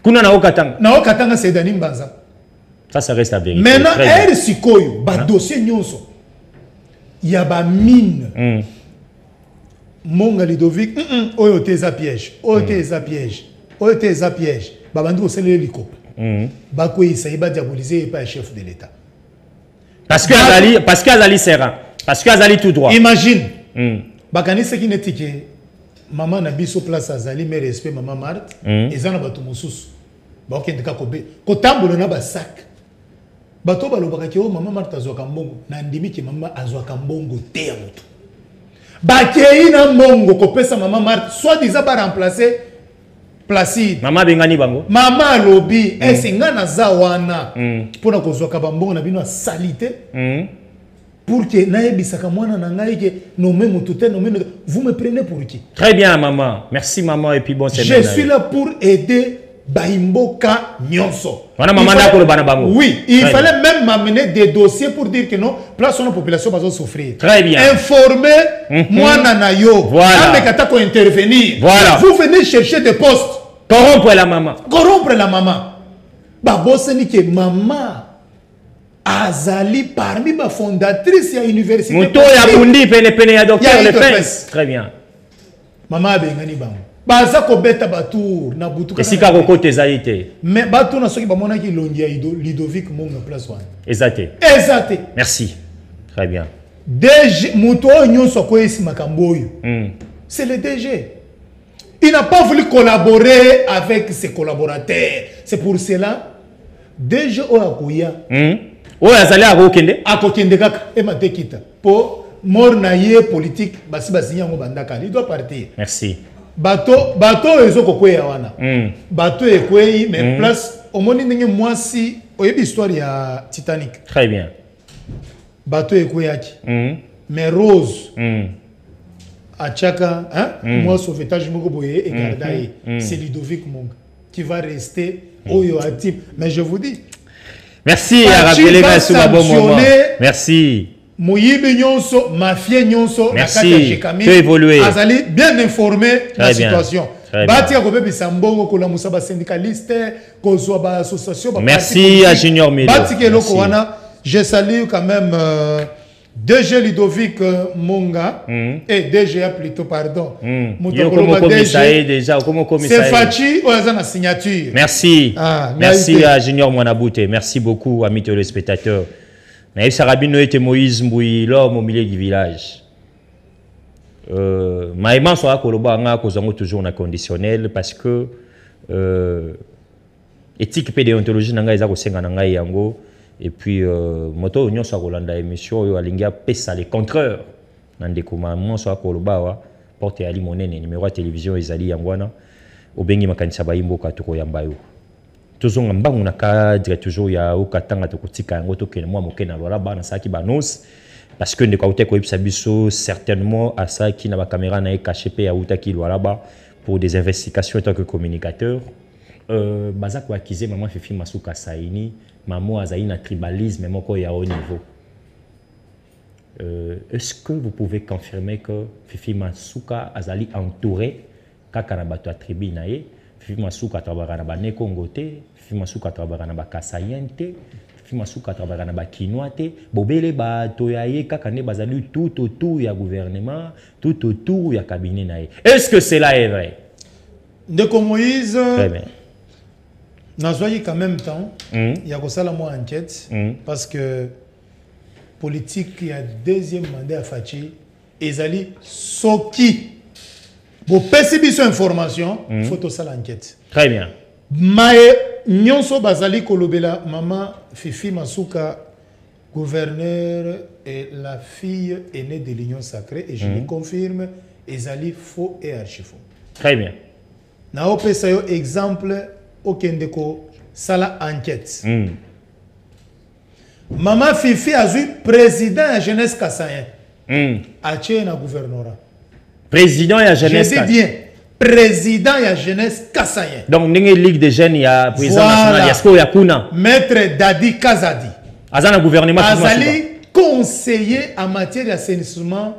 Kuna na Okatanga. Na Okatanga, c'est Dani Banza. Ça reste la vérité. Maintenant, elle sikoyo, ba dossier nyonso. Il y a ba mine. Monga Ludovic, oyo teza piège. Oyo teza piège. Oyo teza piège. Ba bandu ko sele liko. Ba ko isaï ba diaboliser pas chef de l'État. Parce que Azali Serra, parce que Azali tout droit. Imagine. Bakani ce qui n'est que maman na biso place Azali mais respect maman Marthe et ça na bato mosusu. Ba okende ka kobe. Ko tambola na ba sac. Bato ba lobaka ki o maman Marthe azwa kambongo na ndimi ki maman azwa kambongo te ya moto. Ba kei na mbongo ko pesa maman Marthe soit disant ba remplacer Placide. Maman bengani bango. Maman lobi esenga na zawana. Pona kozwa kabambongo na bino salite. pour que naebisaka mwana na ngai ke nommé mutute nommé vous me prenez pour qui? Très bien maman, merci maman et puis bon c'est je suis là pour aider Baimboka Nyonso. Oui, il fallait même m'amener des dossiers pour dire que non, place sur la population va souffrir. Très bien. Informer moi nanayo. Voilà. Intervenir. Voilà. Vous venez chercher des postes. Corrompre la maman. Corrompre la maman. Bah bosseni que maman Azali parmi ma fondatrice à l'université. Muto ya bundi pene ya docteur Le Prince. Très bien. Maman bengani bango. Baza ko beta batour na butuka. Esika ko tezaite. Mais batour na soki ba mona ki longia Ludovic Monga place wana. Ezate. Ezate. Merci. Très bien. DG Muto nyonso ko esi makambo yo. C'est le DG. Il n'a pas voulu collaborer avec ses collaborateurs. C'est pour cela DG Oakuya. Oh azali akokende. Akokende kaka e matekita. Po mort na ye politique basi nyango bandaka. Il doit partir. Merci. Bateau ezoko kweya wana. Bateau ekweyi mais place au moni ndenge mwasi oyebi histoire ya Titanic. Très bien. Bateau ekweyaki. Mais Rose achaka moi sauvetage moko boye et gardaye c'est Ludovic Monga qui va rester oyo actif. Mais je vous dis merci à rappeler merci à bon moment. Merci. Moyibi nyonso, mafia nyonso, merci. Tu évoluer. Azali bien informé de la situation. Batia ko bebi sambongo ko la musaba syndicaliste, ko so ba association ba. Merci à Junior Melo. Batia loko wana, je salue quand même DG Ludovic Monga et DGA plutôt pardon. C'est Fachi ou la signature. Merci. Merci à Junior Mwanabute. Merci beaucoup amis téléspectateurs. Mais Sarabino était Moïse Mbouy, l'homme au milieu du village. Maïman soit Koloba nga kozango toujours na conditionnel parce que éthique et déontologie nanga eza ko senga nanga yango et puis moto nyo soit kolanda émission yo alingia pesa les contreurs nandeko maman soit Koloba wa porte ali monene numéro de télévision ezali yangwana obengi makanisa bayimboka toko yambayo. Toujours mbangu na cadre toujours ya okatanga to kotika yango to kene moi mokena lola bana saki banos parce que ne ka uteko ipsa biso certainement à ça qui na ba caméra na caché pe ya utaki lola ba pour des investigations en tant que communicateur baza ko accuser maman Fifi Masuka Saini maman azali na tribalisme moko ya haut niveau. Est-ce que vous pouvez confirmer que Fifi Masuka azali entouré kaka na bato attribu na ye Fifi Masuka travaillera na Nekongo te, Fifi Masuka travaillera na Kassayen te, Fifi Masuka travaillera na Kinois te, bobele ba toyaye kaka ne bazali tout autour ya gouvernement, tout autour ya cabinet na ye. Est-ce que cela est vrai? Ndeko Moïse, très bien. Nazoyi quand même temps, il y a que ça la moi enquête parce que politique il y a deuxième mandat à Fachi, ezali soki pour percevoir cette information, il faut tout ça l'enquête. Très bien. Maë nyonso bazali kolobela maman Fifi Masuka gouverneur et la fille aînée de l'Union sacrée et je le confirme, ezali faux et archi faux. Très bien. Na opesa yo exemple okendeko sala enquête. Maman Fifi a eu président à jeunesse Kassayen. A na gouvernorat. Président et la jeunesse. Je dis bien, président et la jeunesse Kassayen. Donc, il y a une ligue de jeunes, il y a président national, il y a Kuna. Maître Dadi Kazadi. Azana gouvernement. Azali conseiller en matière d'assainissement,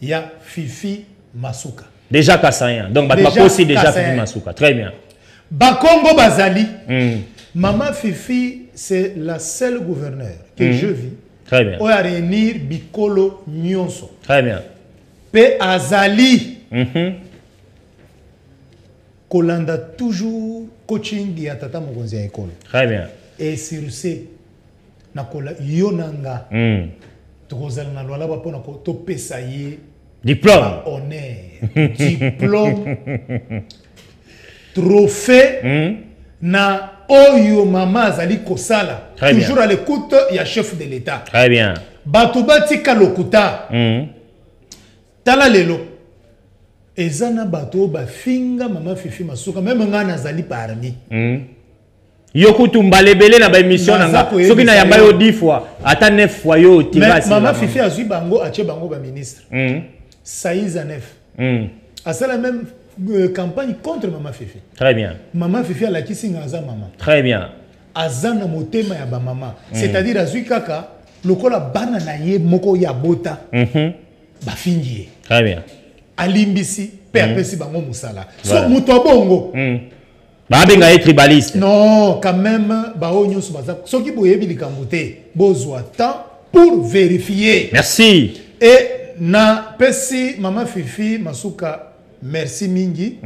il y a Fifi Masuka. Déjà Kassayen. Donc, Bako aussi déjà Fifi Masuka. Très bien. Bakongo Bazali. Maman Fifi, c'est la seule gouverneure que je vis. Très bien. On a réunir Bikolo Nyonso. Très bien. Pe Azali Kolanda toujours coaching ya tata mokonzi ya école. Très bien. Et sur ce nakola yonanga tokozala na lwala ba pona ko to pesa ye diplôme honneur diplôme trophée na oyo mama azali kosala toujours à l'écoute ya chef de l'état. Très bien. Batubati kalokuta tala lelo ezana bato ba finga mama Fifi Masuka même ngana azali parmi Yokutu mbalebele na ba émission nanga. Soki na yamba yo 10 fois, ata 9 fois yo tirasi. Maman Fifi a zui bango ache bango ba ministre. Saïza 9. A ça la même campagne contre Maman Fifi. Très bien. Maman Fifi a la kisi ngaza maman. Très bien. Azana motema ya ba maman. C'est-à-dire azui kaka lokola bana na ye moko ya bota. Ba fingi. Très bien. Alimbisi perpesi bango musala. So muto bongo. Ba benga est tribaliste. Non, quand même ba onyo so baza. So ki boyebi likambote, bozwa temps pour vérifier. Merci. Et na pesi Maman Fifi Masuka merci mingi.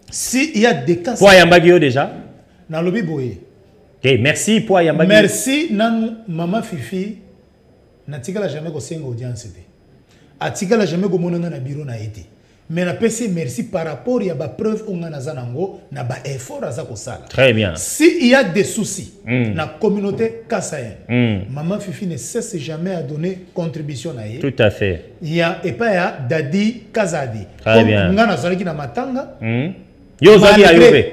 Si il y a des cas. Pour Yambagio déjà. Na lobi boye. Okay, merci pour Yambagio. Merci nan Maman Fifi na tikala jamais ko senga audience te. A tikala jamais ko monana na bureau na été. Mais na pesi merci par rapport ya ba preuve on na zanango na ba effort aza ko sala. Très bien. Si il y a des soucis na communauté kassaïenne, Maman Fifi ne cesse jamais à donner contribution na ye. Tout à fait. Il y a et pas ya Dadi Kazadi. Très bien. Ngana zalaki na matanga. Yo zali ayobe.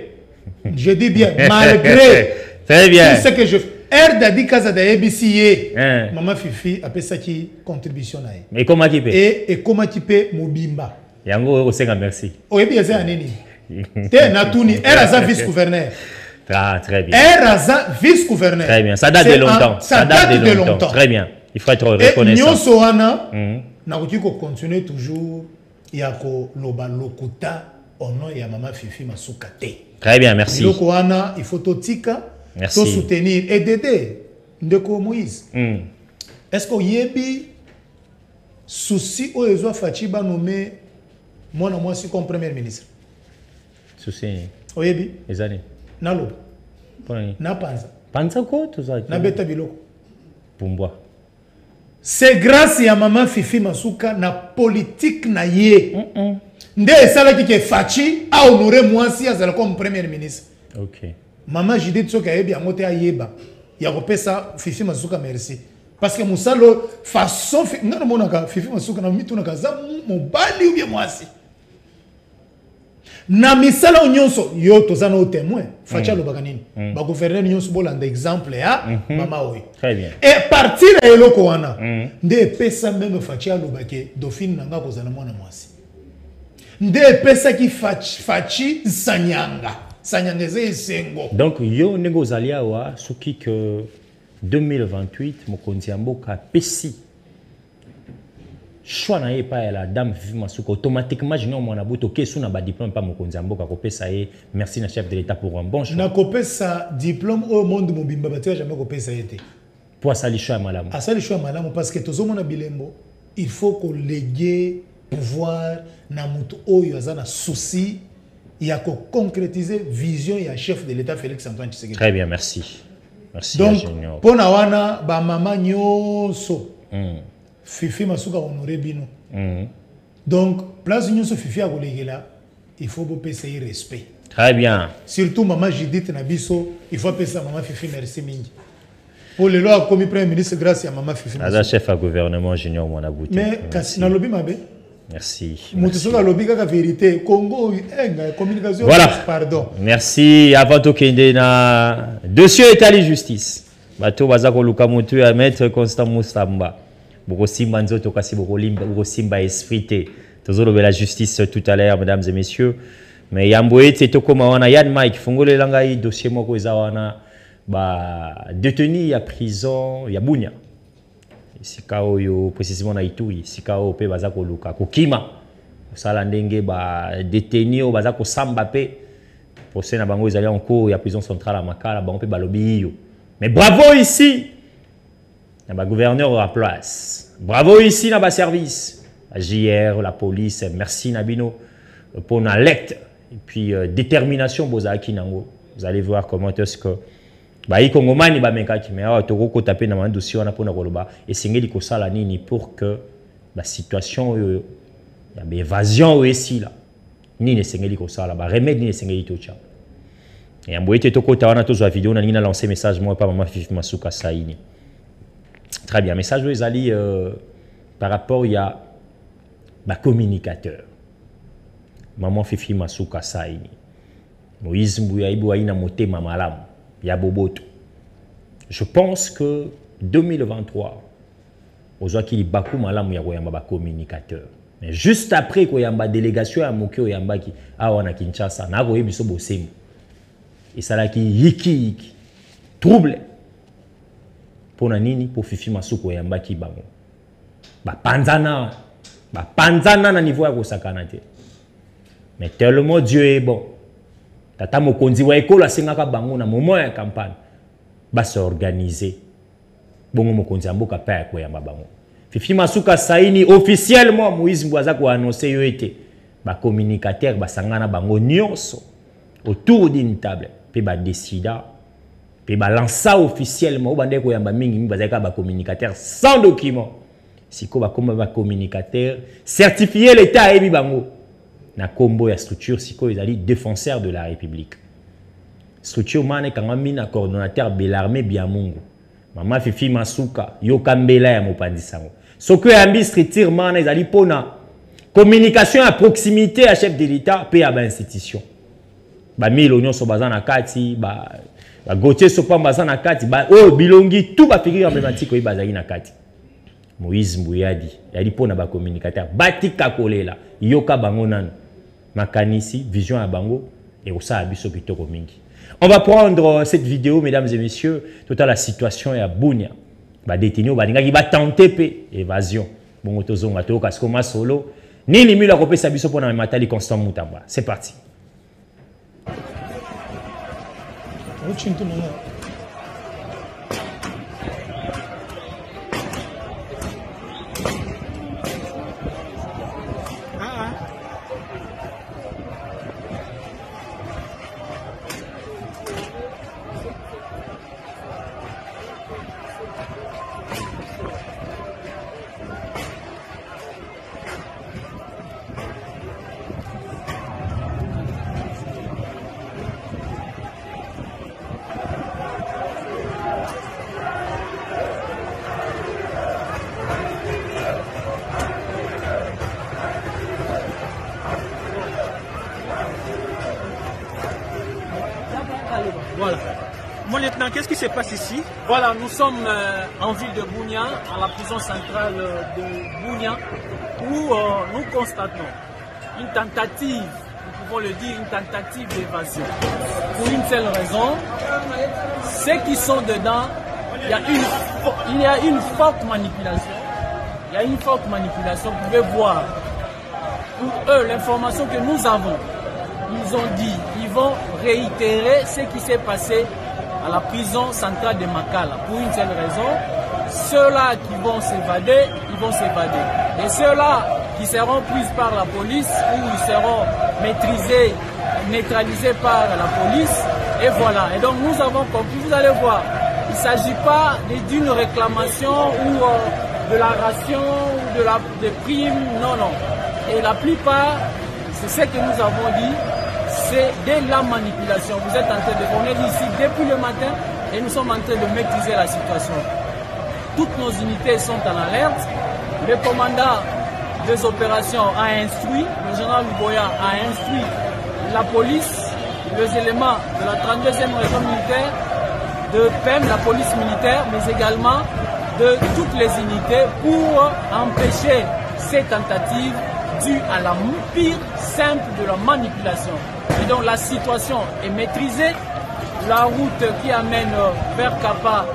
Je dis bien malgré. Très bien. Tout ce que je fais. Dadi Kazadi ABCA. Maman Fifi a fait ça qui contribution na ye. Mais comment qui peut? Et comment tu peux mobimba. Yango osenga merci. Oyebi eza anini. Te natuni eraza vice-gouverneur. Très bien. Eraza vice-gouverneur. Très bien. Ça date de longtemps. Ça date de longtemps. Très bien. Il faut être reconnaissant. Nyonso wana na ko continuer toujours ya ko loba lokuta ono ya Maman Fifi Masuka te. Très bien, merci. Loko wana il faut totika to soutenir et d'aider ndeko Moïse. Est-ce que yebi souci o ezwa Fachiba nommé moi si comme premier ministre. Souci. Oyebi Les années. Nalo. Poni. Na panza. Panza ko tout ça. Na beta biloko. Pumbwa. C'est grâce à Maman Fifi Masuka na politique na ye. Nde esala ki ke Fachi a honoré moi si azala comme premier ministre. OK. Maman Judith Soka yebi amote ayeba. Ya kopesa Fifi Masuka merci. Parce que musalo façon ngana monaka Fifi Masuka na mitu na kaza mobali ou bien moi si. Na misala nyonso yo tozana au témoin Facha lobaka nini ba gouverneur nyonso bolanda exemple ya mama oyo. Très bien. Et partir ya eloko wana nde pesa même Facha lobake Dauphine nanga kozana mwana mwasi. Nde pesa ki Fachi sanyanga eze esengo. Donc yo nego zalia wa soki que 2028 mokonzi mboka pesi choix na ye pa la dame Fifi Masuka automatiquement je n'ai mon abuto ke suna ba diplôme pas mokonzi mboka ko pesa ye merci na chef de l'état pour un bon choix. Na ko pesa diplôme au monde mobimba batia jamais ko pesa yete. Pour sali choix malamu. Asali choix malamu parce que tozomona bilembo il faut qu'on léguer pouvoir na mutu oyo azana souci ya ko concrétiser vision ya chef de l'état Félix Antoine Tshisekedi. Très bien, merci. Merci. Donc pour na wana ba mama nyonso Fifi Masuka honoré bino. Donc place nyonso Fifi a kolegela il faut payer respect. Très bien. Surtout maman Judith Nabiso, il faut payer ça maman Fifi merci mingi. Pour le loi comme premier ministre grâce à maman Fifi. Ada chef à gouvernement junior mon abouti. Mais kasi na lobi mabe. Merci. Mutusoka lobi kaka vérité Congo enga communication. Voilà. Pardon. Merci avant to kende na dossier état de justice. Bato bazako luka mutu à maître Constant Moussamba. Boko simba nzoto kasi boko limba boko simba esprité. Tozolo la justice tout à l'heure mesdames et messieurs. Mais yamboé te tokoma wana Yann Mike fungole langai dossier moko ezawana ba détenu à prison ya Bunia. Sikao yo précisément na Ituri, sikao pe bazako luka kokima. Sala ndenge ba détenu o bazako samba pe procès na bango ezali en cours ya prison centrale à Makala bango pe balobi yo. Mais bravo ici. Na ba gouverneur à place. Bravo ici na ba service. La JR, la police, merci Nabino pour na lecte et puis détermination bozaki nango. Vous allez voir comment est-ce que ba ikongomani ba mekaki mais awa toko taper na dossier wana pona koloba et singeli ko sala nini pour que la situation ya ba évasion ici là nini singeli ko sala ba remède nini singeli tocha et amboyete toko tawana tozo vidéo na nina lancer message moi pas maman Fifi Masuka saini. Très bien, message aux alliés par rapport il y a ba communicateur maman Fifi Masuka saini Moïse Mbouya ibu aina motema malamu il y a Boboto. Je pense que 2023, aujourd'hui, il y a un communicateur. Mais juste après, il y a une délégation à Mokyo et à Kinshasa, il y a un et ça qui yiki trouble pour nini pour Fifi Masuko yamba ki bango ba panzana na niveau ya kosakana te mais tellement Dieu est bon tata mokonzi wa ekolo asengaka bango na moment ya campagne ba se organiser bongo mokonzi amboka pa ya koyamba bango Fifi Masuka saini officiellement Moïse Mbouaza ko annoncer yo été ba communicateur ba sangana bango nyonso autour d'une table puis ba décida puis ba lança officiellement bande ko yamba mingi bazaka ba communicateur sans document siko ba comme ba communicateur certifié l'état ebi bango na kombo ya structure siko ezali défenseur de la République structure mané kanga mina coordonnateur Belarmé Biamungu mama Fifi Masuka yokambela ya mopandi sango soko yambi structure mané ezali pona communication à proximité à chef de l'État pe à ba institution ba milo nyonso bazana kati ba Gauthier Sopa bazana kati ba oh bilongi tout ba figure emblématique oyi bazali na kati Moïse Mbouyadi yali pona ba communicateur batika kolela yoka bango nanu makanisi vision ya bango et osa biso kitoko mingi. On va prendre cette vidéo mesdames et messieurs toute la situation ya Bunia ba détenu ba linga ki ba tenter pe évasion bongo tozonga to kaskoma solo ni limila kopesa biso pona matali Constant Mutamba. C'est parti. Voilà. Mon lieutenant, qu'est-ce qui se passe ici? Voilà, nous sommes en ville de Bunia, à la prison centrale de Bunia, où nous constatons une tentative, nous pouvons le dire, une tentative d'évasion. Pour une seule raison, ceux qui sont dedans, il y a une forte manipulation. Il y a une forte manipulation, vous pouvez voir. Pour eux, l'information que nous avons, ils ont dit, ils vont réitérer ce qui s'est passé à la prison centrale de Makala. Pour une seule raison, ceux-là qui vont s'évader, ils vont s'évader. Et ceux-là qui seront pris par la police ou ils seront maîtrisés, neutralisés par la police. Et voilà. Et donc nous avons compris, vous allez voir, il ne s'agit pas d'une réclamation ou de la ration ou de primes, non, non. Et la plupart, c'est ce que nous avons dit, c'est de la manipulation. Vous êtes en train de venir ici depuis le matin et nous sommes en train de maîtriser la situation. Toutes nos unités sont en alerte. Le commandant des opérations a instruit, le général Luboya a instruit la police, les éléments de la 32e région militaire, de PEM, la police militaire, mais également de toutes les unités pour empêcher ces tentatives dues à la pire simple de la manipulation. Et donc la situation est maîtrisée. La route qui amène vers Kapa,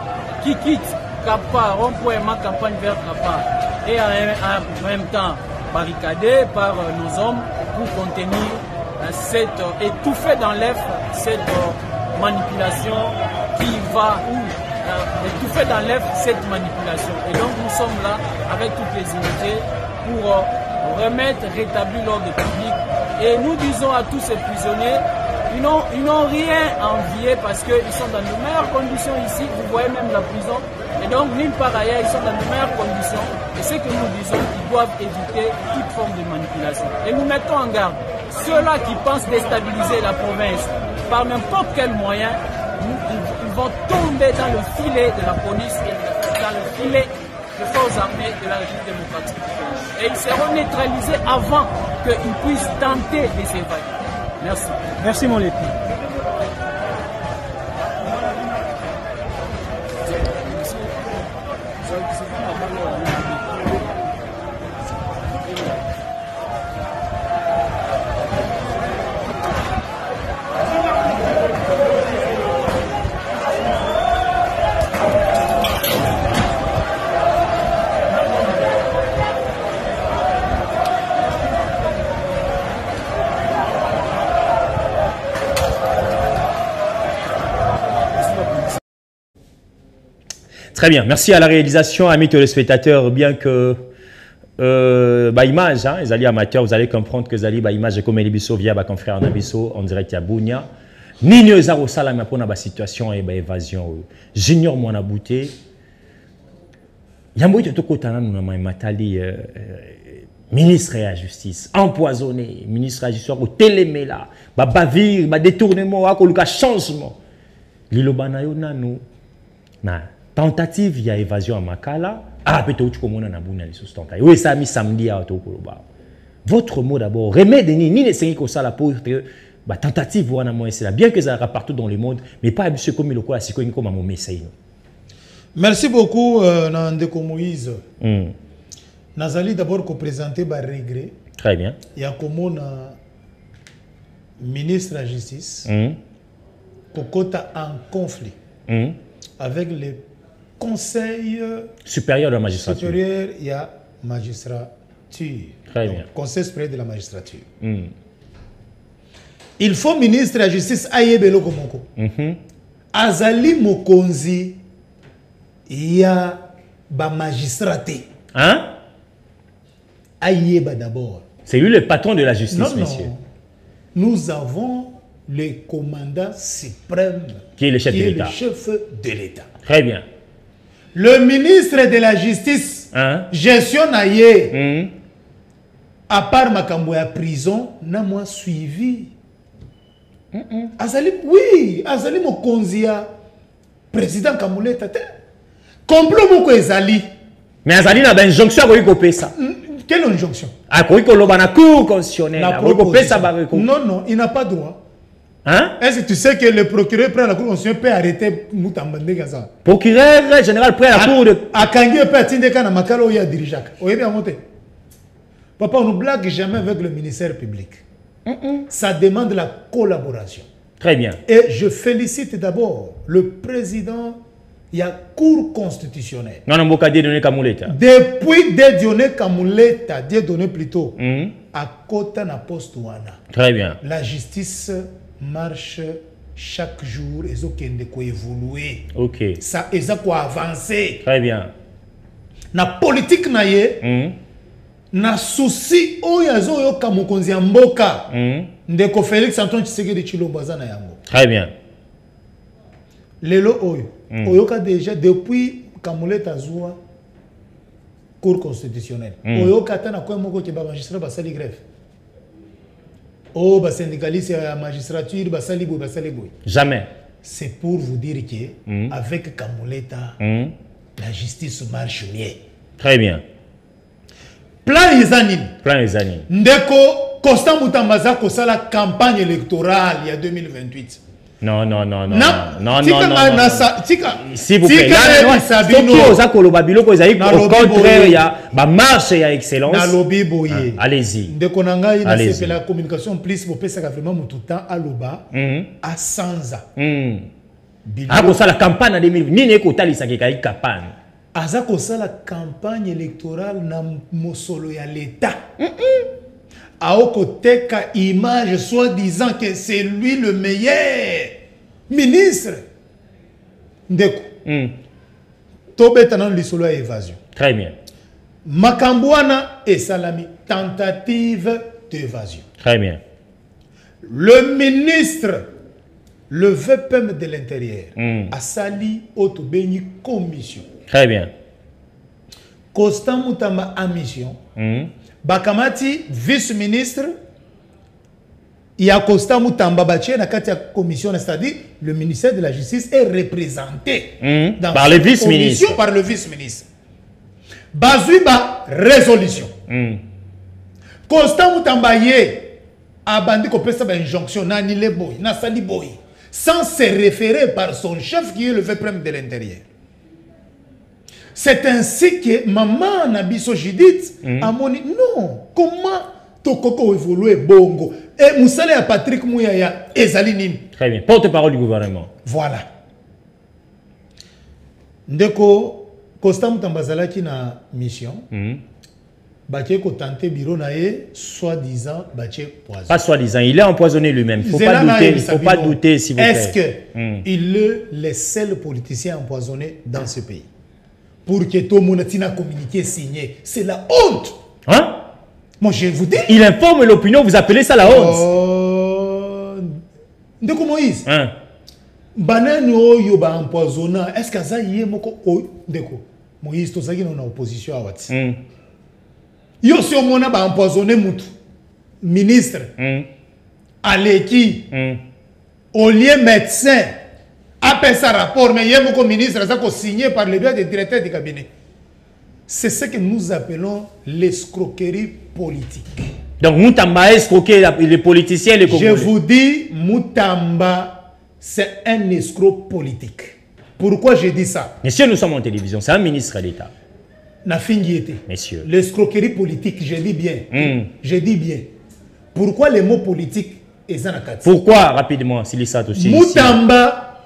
qui quitte Kapa, rond-point campagne vers Kapa, et en même temps barricadée par nos hommes pour contenir étouffer dans l'œuf cette manipulation qui va étouffer dans l'œuf cette manipulation. Et donc nous sommes là avec toutes les unités pour rétablir l'ordre public. Et nous disons à tous ces prisonniers, ils n'ont rien à envier parce qu'ils sont dans de meilleures conditions ici. Vous voyez même la prison. Et donc, nulle part ailleurs, ils sont dans de meilleures conditions. Et ce que nous disons, ils doivent éviter toute forme de manipulation. Et nous mettons en garde ceux-là qui pensent déstabiliser la province par n'importe quel moyen, ils vont tomber dans le filet de la police et dans le filet des forces armées de la République démocratique. Et ils seront neutralisés avant qu'ils puissent tenter de s'évader. Merci. Merci mon lieutenant. Très bien. Merci à la réalisation, amis téléspectateurs. Bien que image, hein, les alliés amateurs, vous allez comprendre que les image comme Elibiso via confrère Nabiso en direct à Bunia. Nino Zaro Salam pour la situation et évasion. J'ignore mon abouté. Yambo to kotana nous na matali ministre de la justice empoisonné, ministre de la justice au téléméla, ba bavir, ba détournement, ko luka changement. Lilobana yo nanu na tentative ya évasion à Makala, peut-être tu komona na buna li sustanta. Oui, ça mi samedi à to koloba. Votre mot d'abord, remède ni les cinq ko sala pour ba tentative wana moi c'est là bien que ça partout dans le monde, mais pas monsieur comme le quoi siko comme mon message. Merci beaucoup Nandeko Moïse. Nazali d'abord présenter par regret. Très bien. Il y a comme ministre de la justice Kokota en conflit avec le conseil supérieur de la magistrature. Supérieur, il y a magistrature. Très bien. Conseil supérieur de la magistrature. Il faut ministre de la justice Ayebelo Komoko. Azali Mokonzi, il y a ba magistraté. Hein? Ayeba d'abord. C'est lui le patron de la justice, non, monsieur. Non. Nous avons le commandant suprême qui est le chef de l'État. Le chef de l'État. Très bien. Le ministre de la justice, gestion naïe, à part Makamboya prison, n'a moi suivi. Azali, oui, Azali Mokonzia, président Kamule Tate. Complot moko ezali. Mais Azali n'a pas injonction à couper ça. Quelle injonction? À couper la cour constitutionnelle. Non, non, il n'a pas droit. Hein? Est-ce que tu sais que le procureur près de la cour constitutionnelle peut arrêter Moutambande Gaza? Procureur général près de la cour de. À Kangi peut atteindre quand Makalo y a dirigeant. Vous voyez bien monter. Papa, on ne blague jamais avec le ministère public. Ça demande la collaboration. Très bien. Et je félicite d'abord le président. Il y a cour constitutionnelle. Non, non, donné Kamuleta. Depuis Dieudonné Kamuleta, Dieudonné plutôt, à Kota na poste wana. Très bien. La justice marche chaque jour et ça ko évoluer. OK. Ça et ça quoi avancer. Très bien. Na politique na ye, na souci oyazo yo kamukonzi mboka. Ndeko Félix Antoine Tshisekedi Tshilombo za na yango. Très bien. Lelo oyo. Oyoka déjà depuis Kamuleta Zoua cour constitutionnelle. Oyoka tana kwa moko ke ba magistrat ba sali grève. Oh ba syndicaliste ya magistrature ba sali boy ba sali boy. Jamais. C'est pour vous dire que avec Kamuleta la justice marche mieux. Très bien. Plan Izanine. Plan Izanine. Ndeko Constant Mutambaza ko sala campagne électorale il y a 2028. Non, non, non, non, non, non, non, non. S'il vous plaît, au contraire, il y a ma marche et excellence. Allez-y. Dès qu'on a fait la communication, plus vous pouvez vraiment tout le temps à l'oba à Sanza. Ah, pour ça la campagne en 2020, ni ne kotali sa kekali campagne. Aza ko ça la campagne électorale na mosolo ya l'État. Côté ka image soi-disant que c'est lui le meilleur ministre. Ndeko. Tobeta nan lisolo ya évasion. Très bien. Makambouana et Salami, tentative d'évasion. Très bien. Le ministre, le VPM de l'Intérieur, a sali Otobeni commission. Très bien. Constant Moutamba a mission. Bakamati, vice-ministre, il y a Constant Moutamba Baché, dans la commission, c'est-à-dire le ministère de la Justice est représenté par le vice-ministre. Par le vice-ministre. Bazuiba, résolution. Constant Moutamba a bandi ko pesa ba injonction na ni le boy, na sali boy, sans se référer par son chef qui est le VPM de l'Intérieur. C'est ainsi que maman Nabiso Judith a moni non, comment Tokoko évoluer bongo et Moussale à Patrick Mouyaya ezali nini. Très bien. Porte-parole du gouvernement. Voilà. Ndeko Constant Mutambazala qui na mission. Baché ko tenté bureau naé soi-disant baché poison. Pas soi-disant, il est empoisonné lui-même. Il ne faut pas douter si vous plaît. Est-ce que il est le seul politicien empoisonné dans ce pays? pour que tout le monde ait communiqué signé. C'est la honte. Hein? Moi, je vous dis. Il informe l'opinion, vous appelez ça la honte. Ndeko Moïse. Hein? Banane oyo ba empoisonnant. Est-ce que ça y est moko ndeko Moïse to saki na opposition à Wati. Yo si on a ba empoisonné mutu. Ministre. Aleki. Au lieu médecin. Appelle ça rapport mais yé moko ministre ça ko signé par le biais des directeurs du cabinet. C'est ce que nous appelons l'escroquerie politique. Donc Moutamba escroquer les politiciens et les Congolais. Je vous dis, Moutamba, c'est un escroc politique. Pourquoi je dis ça? Monsieur, nous sommes en télévision, c'est un ministre d'État. Messieurs. L'escroquerie politique, je dis bien. Je dis bien. Pourquoi les mots politiques est en akati? Pourquoi, rapidement, s'il est ça aussi? Moutamba,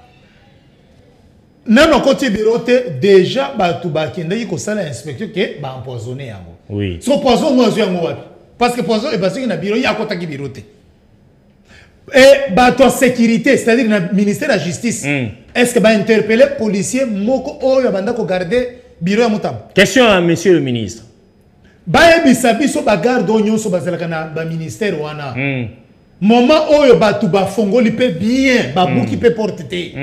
non, côté biroté, déjà, Batouba, qui est inspecteur qui est empoisonné. Oui. Son poison, moi, je suis parce que poison est basé dans le bureau, il y a côté biroté. Et la sécurité, c'est-à-dire le ministère de la Justice, est-ce que va interpeller les policiers moko oyo banda ko garder bureau ya Moutamba? Question à monsieur le ministre. Ba ebisabi so ba garde onyo so bazalaka na ba ministère wana. Moment oyo batu ba fongoli pe bien, ba buki pe porter.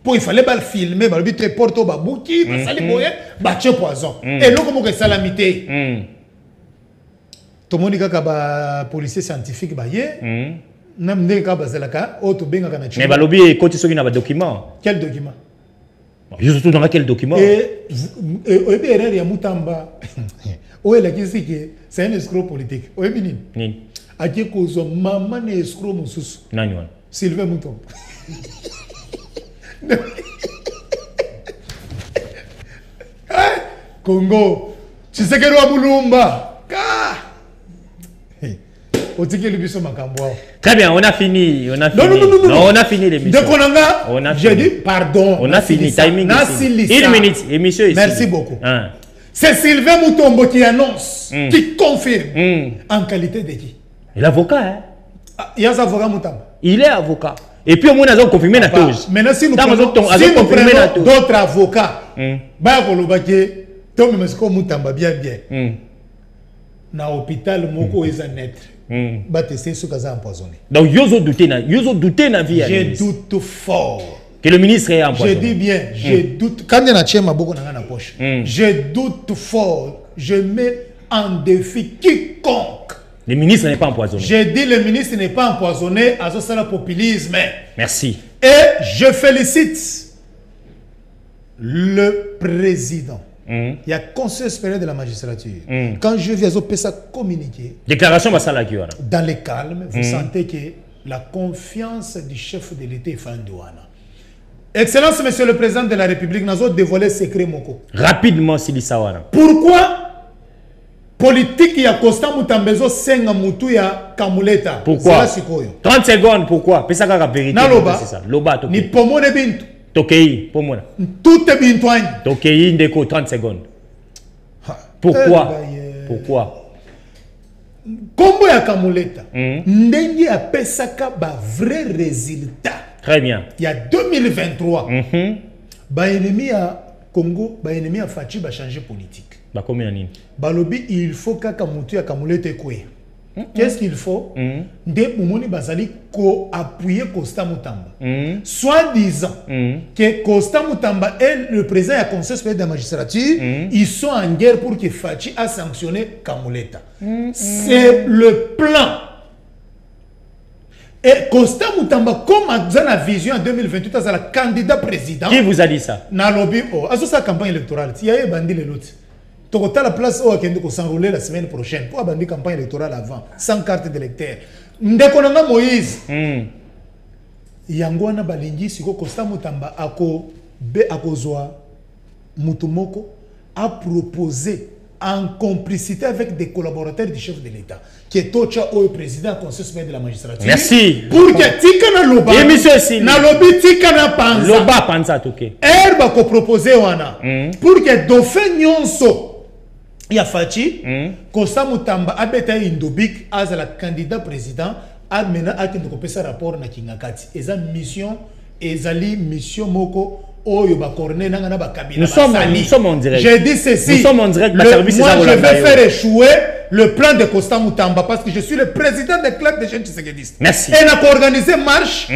Pour il fallait pas filmer, ba bité porto ba buki, ba sali boye, ba tche poison. Et là comment que salamité. Tout le monde kaka ba policier scientifique ba ye. Mais balobi côté ceux qui n'ont pas de document. Quel document? Je surtout dans quel document? Et erreur ya Moutamba. C'est un escroc politique. Ni. Akie kozo maman ne escroc mususu. Nani wana? Sylvain Moutombo. Congo. Tu sais que nous Mulumba. Très bien, on a fini. On a fini. Non, on a fini l'émission. J'ai dit pardon. On a fini. Timing. Une minute. Émission ici. Merci beaucoup. C'est Sylvain Moutombo qui annonce, qui confirme. En qualité de qui? L'avocat, hein? Il y a un avocat Moutombo. Il est avocat. Et puis, on a confirmé la chose. Maintenant, si nous prenons d'autres avocats, Moutombo bien. Na hôpital moko eza net. Ba tester ce cas empoisonné. Donc yozo douté na vie. Je doute fort que le ministre est empoisonné. Je dis bien, je doute quand il y a chema boko na na poche. Je doute fort, je mets en défi quiconque. Le ministre n'est pas empoisonné. Je dis le ministre n'est pas empoisonné à ce sala populisme. Merci. Et je félicite le président. Il y a conseil supérieur de la magistrature. Quand je viens au PESA communiquer, déclaration dans le calme, vous sentez que la confiance du chef de l'État est fandouana. Excellence, monsieur le président de la République, nous avons dévoilé secret moko. Rapidement, Sili Sawana. Pourquoi politique ya Constant Moutambezo senga mutu ya Kamuleta? Pourquoi 30 secondes, pourquoi? Pesa ka vérité. C'est ça. Loba ni pomone bintu. Tokei, pour moi. Tout est bien toigné. Tokei, ndeko, 30 secondes. Pourquoi? Pourquoi? Combo ya Kamuleta. Ndenge a pesaka ba vrai résultat. Très bien. Il y a 2023. Ba ennemi à Congo, ba ennemi à Fachi ba changer politique. Ba combien nini? Ba lobi il faut ka Kamutu ya Kamuleta kwe. Qu'est-ce qu'il faut? Nde Moumouni Bazali ko appuyer Constant Moutamba. Soit disant que Constant Moutamba et le président du conseil supérieur de la magistrature, ils sont en guerre pour que Fachi a sanctionné Kamuleta. C'est le plan. Et Constant Moutamba, comme dans la vision en 2028, c'est le candidat président. Qui vous a dit ça? Nalobi, à sa campagne électorale, il y a eu bandit les lots. Tu as la place où il faut s'enrouler la semaine prochaine pour avoir une campagne électorale avant, sans carte d'électeur. Ndekonanga Moïse. Yangwana balingi siko Constant Moutamba akozwa Mutumoko a proposé en complicité avec des collaborateurs du chef de l'État qui est au président du conseil supérieur de la magistrature. Merci. Pour que Tikana Loba. Et monsieur Sili. Na lobi Tikana Panza. Loba Panza toké. Herba ko proposer wana. Pour que Dauphin Nyonso il y a Fachi, Constant Moutamba a bêta Indobik as la candidat président a mené à qu'il ne rapport na Kingakati. Et ça mission, et mission moko Nous sommes en direct. J'ai dit ceci. Nous sommes en direct. Moi, je vais faire échouer le plan de Costa Moutamba parce que je suis le président du club des jeunes tshisekidistes. Merci. Et nous avons organisé marche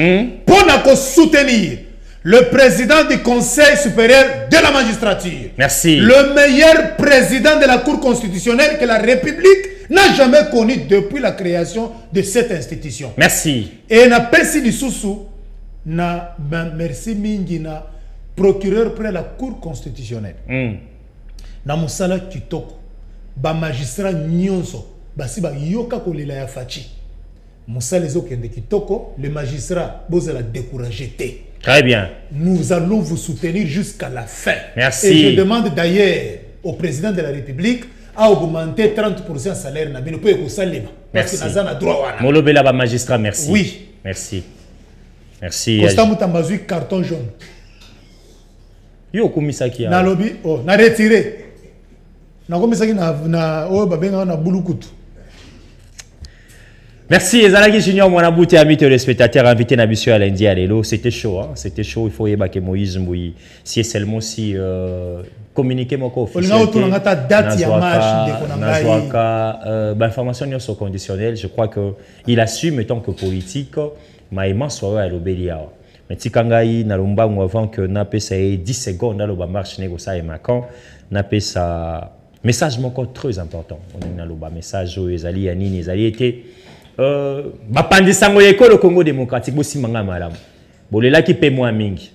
pour nous soutenir le président du Conseil supérieur de la magistrature. Merci. Le meilleur président de la Cour constitutionnelle que la République n'a jamais connu depuis la création de cette institution. Merci. Et na pesi du sousou na merci mingi na procureur près la Cour constitutionnelle. Na musala kitoko ba magistrat nyonso basi ba yoka kolela ya fachi. Musala ezokende kitoko, le magistrat bozala découragé té. Très bien. Nous allons vous soutenir jusqu'à la fin. Merci. Et je demande d'ailleurs au président de la République à augmenter 30% de salaire. Merci. Molobela ba magistrat, merci. Oui. Merci. Merci. Costa Moutambazui, carton jaune. Yo komisaki. Na lobby, oh, na retiré. Na komisaki na oh babenga na bulukutu. Merci, Ezalaki Junior Mwanabouti, amis téléspectateurs, invité Nabissio à lundi à l'élo. C'était chaud, hein? C'était chaud. Il faut y avoir Moïse Mouy. Si seulement si communiquer mon corps officiel. Information sur conditionnel. Je crois que il assume en tant que politique. Maïman soit à l'obélia. Mais si Kangaï n'a l'omba avant que n'a pas 10 secondes dans le marche négocié et Macron n'a pas ça message mon corps très important. On a le message aux Ezali Yanini Ezali était bapandisango le Congo démocratique bosi manga malamu bolela ki pe moi mingi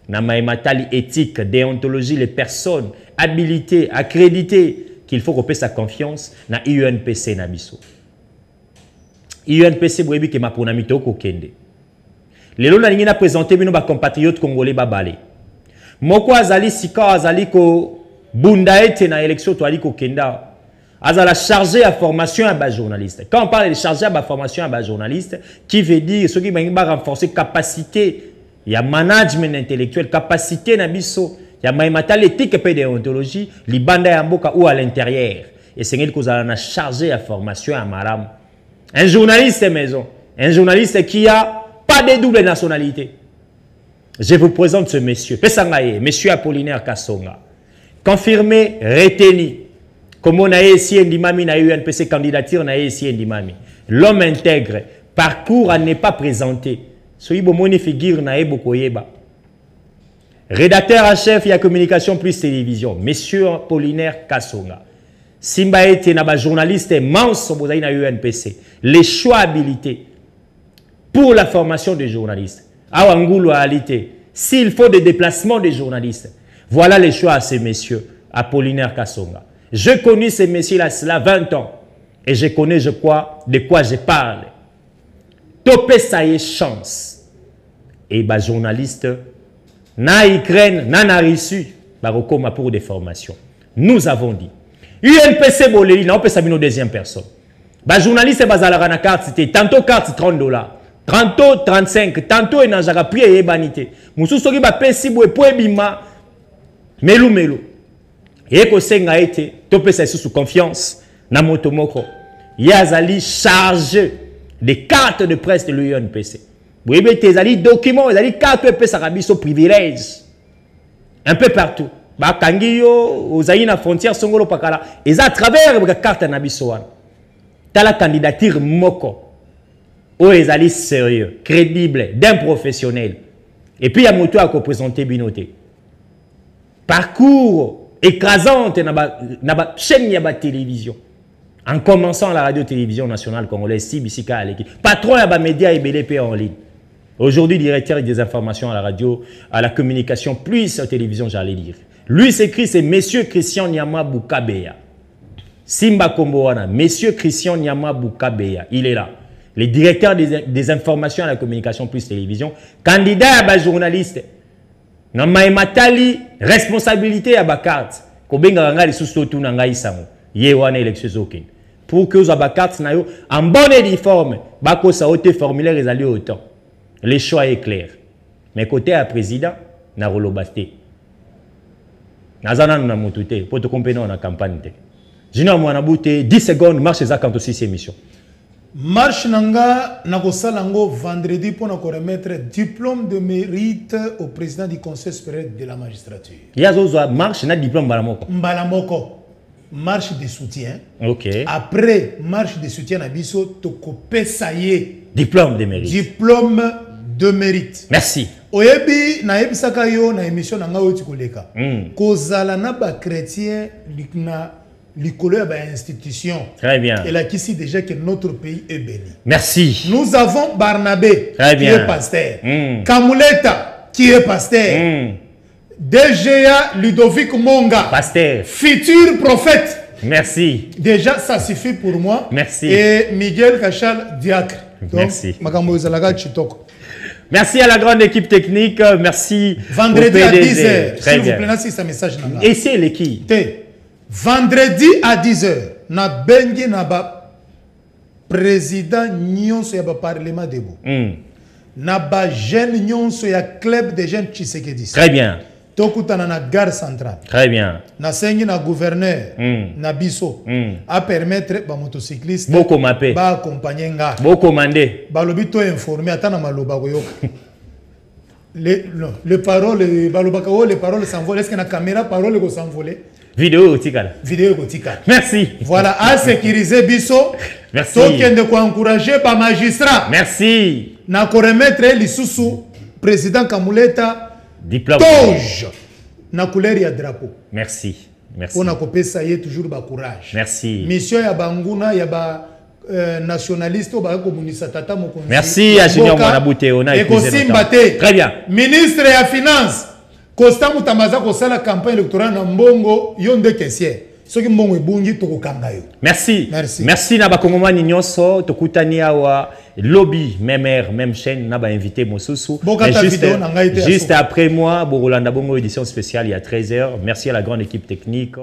na matali éthique déontologie les personnes habilitées accréditées qu'il faut qu'on paie sa confiance na UNPC na biso UNPC boyebi ke mapona mito ko kende lelo na lingi na présenter bino ba compatriotes congolais babale moko azali sika azali ko bunda ete na élection to ali ko kenda Azala chargé à formation à bas journaliste. Quand on parle de chargé à formation à bas journaliste, qui veut dire ceux qui vont renforcer capacité, il y a management intellectuel, capacité nabiso, il y a maïmatal éthique et déontologie, li banda ya mboka ou à l'intérieur. Et c'est ce que vous allez chargé à formation à maram. Un journaliste maison, un journaliste qui a pas de double nationalité. Je vous présente ce monsieur, Pesangaye, monsieur Apollinaire Kassonga. Confirmé, retenu. Comme on a ici Ndimami na UNPC candidature na ici Ndimami. L'homme intègre, parcours à ne pas présenter. Soyi bomoni figure na eboko yeba. Rédacteur en chef et à communication plus télévision, monsieur Apollinaire Kassonga. Simba ete na ba journaliste manso bozai na UNPC. Les choix habilités pour la formation des journalistes. Awangulu alité. S'il faut des déplacements des journalistes, voilà les choix à ces messieurs Apollinaire Kassonga. Je connais ces messieurs-là, cela 20 ans. Et je connais, je crois, de quoi je parle. Topé, ça y est, chance. Et bah, journaliste, na Ukraine, na reçu, bah, recommande pour des formations. Nous avons dit. UNPC Boleli, na opé sabino deuxième personne. Bah, journaliste, bah, la na carte, c'était tantôt carte $30. Tantôt 35, tantôt il n'a jamais pris et banité. Moussou soki bah, pesi bo et bima. Melu. Et que c'est nga été, topé ça sous confiance, na motomoko. Yazali chargé des cartes de presse de l'UNPC. Vous voyez, tes ali documents, les cartes de presse arabie sont privilèges. Un peu partout. Bah, Kangiyo, aux aïna frontière, Songolo Pakala. Et à travers la carte nabisoan. T'as la candidature moko. Oh, les ali sérieux, crédible, d'un professionnel. Et puis, il y a moto à représenter Binoté. Parcours écrasante dans la chaîne de la télévision. En commençant la radio-télévision nationale congolaise, CBCK à l'équipe. Patron de la média et BLP en ligne. Aujourd'hui, directeur des informations à la radio, à la communication, plus à la télévision, j'allais dire. Lui s'écrit, c'est Monsieur Christian Nyama Boukabeya. Simba Komboana, Monsieur Christian Nyama Boukabeya. Il est là. Le directeur des informations à la communication, plus télévision. Candidat à la journaliste. Na matali responsabilité à bakart ko benga ngali sustotu na ngai sango ye wana élection zokin pour que os abakart na yo en bonne et forme bako sa ote formulaire les alliés autant le choix est clair mais côté à président na rolobasté nazana na mutute pour te compagnon na campagne te Junior Mwanabouti 10 secondes marche za 46 émission Marche nanga nakosalango vendredi pour nous remettre diplôme de mérite au président du Conseil supérieur de la magistrature. Il y a marche na diplôme Mbalamoko. Mbalamoko. Marche de soutien. OK. Après marche de soutien na biso tokopé ça y est. Diplôme de mérite. Diplôme de mérite. Merci. Oyebi na yebisaka yo na émission nanga oti koleka. Kozala na ba chrétien na likolo ya ba institution. Très bien. Et là qu'ici déjà que notre pays est béni. Merci. Nous avons Barnabé Très qui bien. est pasteur. Kamuleta qui est pasteur. DGA Ludovic Monga. Pasteur. Futur prophète. Merci. Déjà ça suffit pour moi. Merci. Et Miguel Kachal Diacre. Donc, merci. Makambo ezalaka chitoko. Merci à la grande équipe technique. Merci. Vendredi à 10h. Très S'il vous bien. plaît, c'est ce message. Et c'est les qui? Vendredi à 10h, na bengi na ba président nyonso ya ba parlement debout. Na ba jeune nyonso ya club des jeunes Tshisekedi. Très bien. Tokutana na gare centrale. Très bien. Na sengi na gouverneur na biso a permettre ba motocycliste Boko mapé. ba accompagner nga. Boko mandé. Ba lobito informer atana maloba koyoka. Les paroles, les paroles s'envolent. Est-ce que la caméra parole va s'envoler? Vidéo Tikala. Vidéo Tikala. Merci. Voilà, à sécuriser Bisso. Merci. Token de quoi encourager par magistrat. Merci. Na ko remettre l'issoussou président Kamuleta. Diplôme. Toge. Na couleur ya drapeau. Merci. Merci. On a copé ça y est toujours ba courage. Merci. Mission ya banguna ya ba nationaliste au tata mokonzi. Merci à Junior Mwanabute on a écouté. Très bien. Ministre ya finance Costa Mutamaza kosala campagne électorale na mbongo yonde kessier. Soki mbongo ebungi tokokanga yo. Merci. Merci. Merci na bakongomani nyonso tokutani awa lobby même heure même chaîne na ba invité mosusu. Juste après moi Borolanda Bongo édition spéciale il y a 13h. Merci à la grande équipe technique.